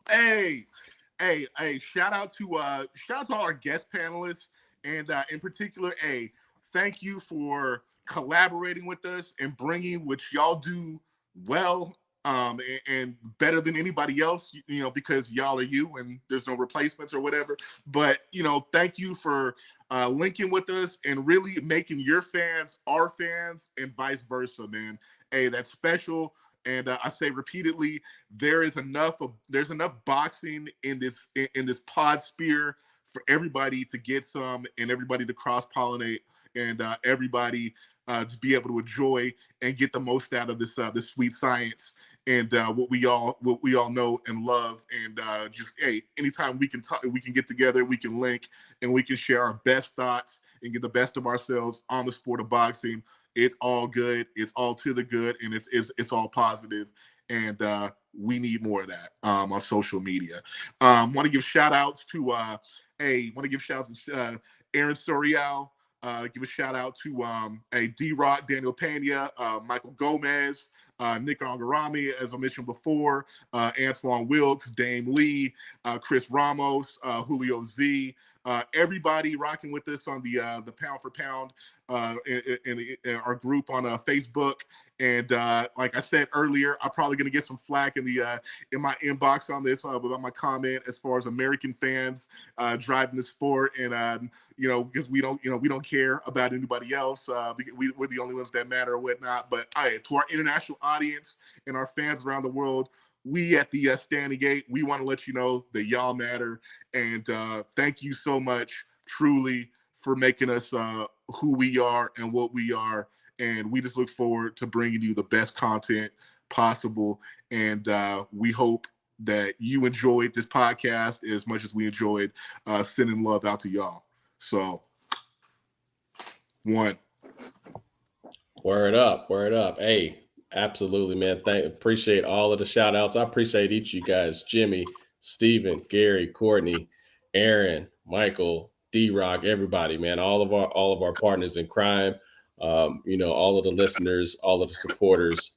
Hey, shout out to all our guest panelists, and in particular, thank you for collaborating with us and bringing what y'all do well, and better than anybody else, because y'all are you and there's no replacements or whatever. But thank you for linking with us and really making your fans our fans and vice versa, man. Hey, that's special. And I say repeatedly, there's enough boxing in this pod sphere for everybody to get some, and everybody to cross pollinate, and everybody to be able to enjoy and get the most out of this sweet science, and what we all know and love. And just anytime we can talk, we can get together, we can link, and we can share our best thoughts and get the best of ourselves on the sport of boxing. It's all good. It's all to the good, and it's all positive. And we need more of that on social media. Want to give shout outs to Aaron Sorial. Give a shout out to D-Rock, Daniel Pena, Michael Gomez, Nick Angarami, as I mentioned before, Antoine Wilkes, Dame Lee, Chris Ramos, Julio Z. Everybody rocking with us on the Pound for Pound in our group on Facebook. And like I said earlier, I'm probably going to get some flack in my inbox on this about my comment as far as American fans driving the sport, and because we don't care about anybody else. We're the only ones that matter or whatnot. But to our international audience and our fans around the world, we at the Standing Gate, we want to let you know that y'all matter. And thank you so much, truly, for making us who we are and what we are. And we just look forward to bringing you the best content possible. And we hope that you enjoyed this podcast as much as we enjoyed sending love out to y'all. So, one. Word up. Hey, absolutely, man. Appreciate all of the shout outs. I appreciate each of you guys: Jimmy, Steven, Gary, Courtney, Aaron, Michael, D-Rock, everybody, man. All of our partners in crime. All of the listeners, all of the supporters,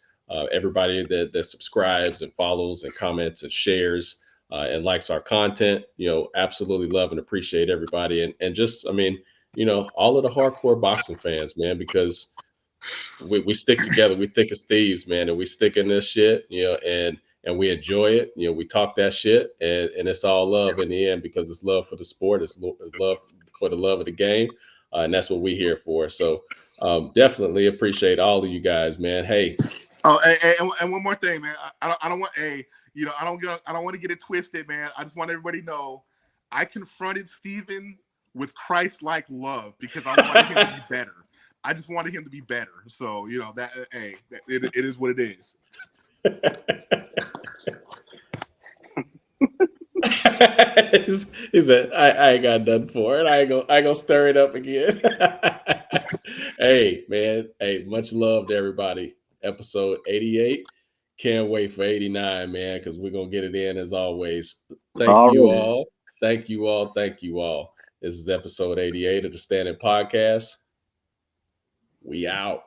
everybody that subscribes and follows and comments and shares and likes our content. Absolutely love and appreciate everybody, and just, all of the hardcore boxing fans, man, because we stick together. We thick as thieves, man, and we stick in this shit, and we enjoy it. We talk that shit, and it's all love in the end, because it's love for the sport. It's love for the love of the game, and that's what we're here for. So definitely appreciate all of you guys, man. Hey. Oh, and one more thing, man. I don't want I don't want to get it twisted, man. I just want everybody to know I confronted Steven with Christ-like love because I wanted him to be better. I just wanted him to be better. So, it is what it is. He said, I ain't got nothing for it. I ain't gonna stir it up again. Hey, man. Hey, much love to everybody. Episode 88. Can't wait for 89, man, because we're gonna get it in as always. Thank you all. Thank you all. Thank you all. This is episode 88 of the Standing Podcast. We out.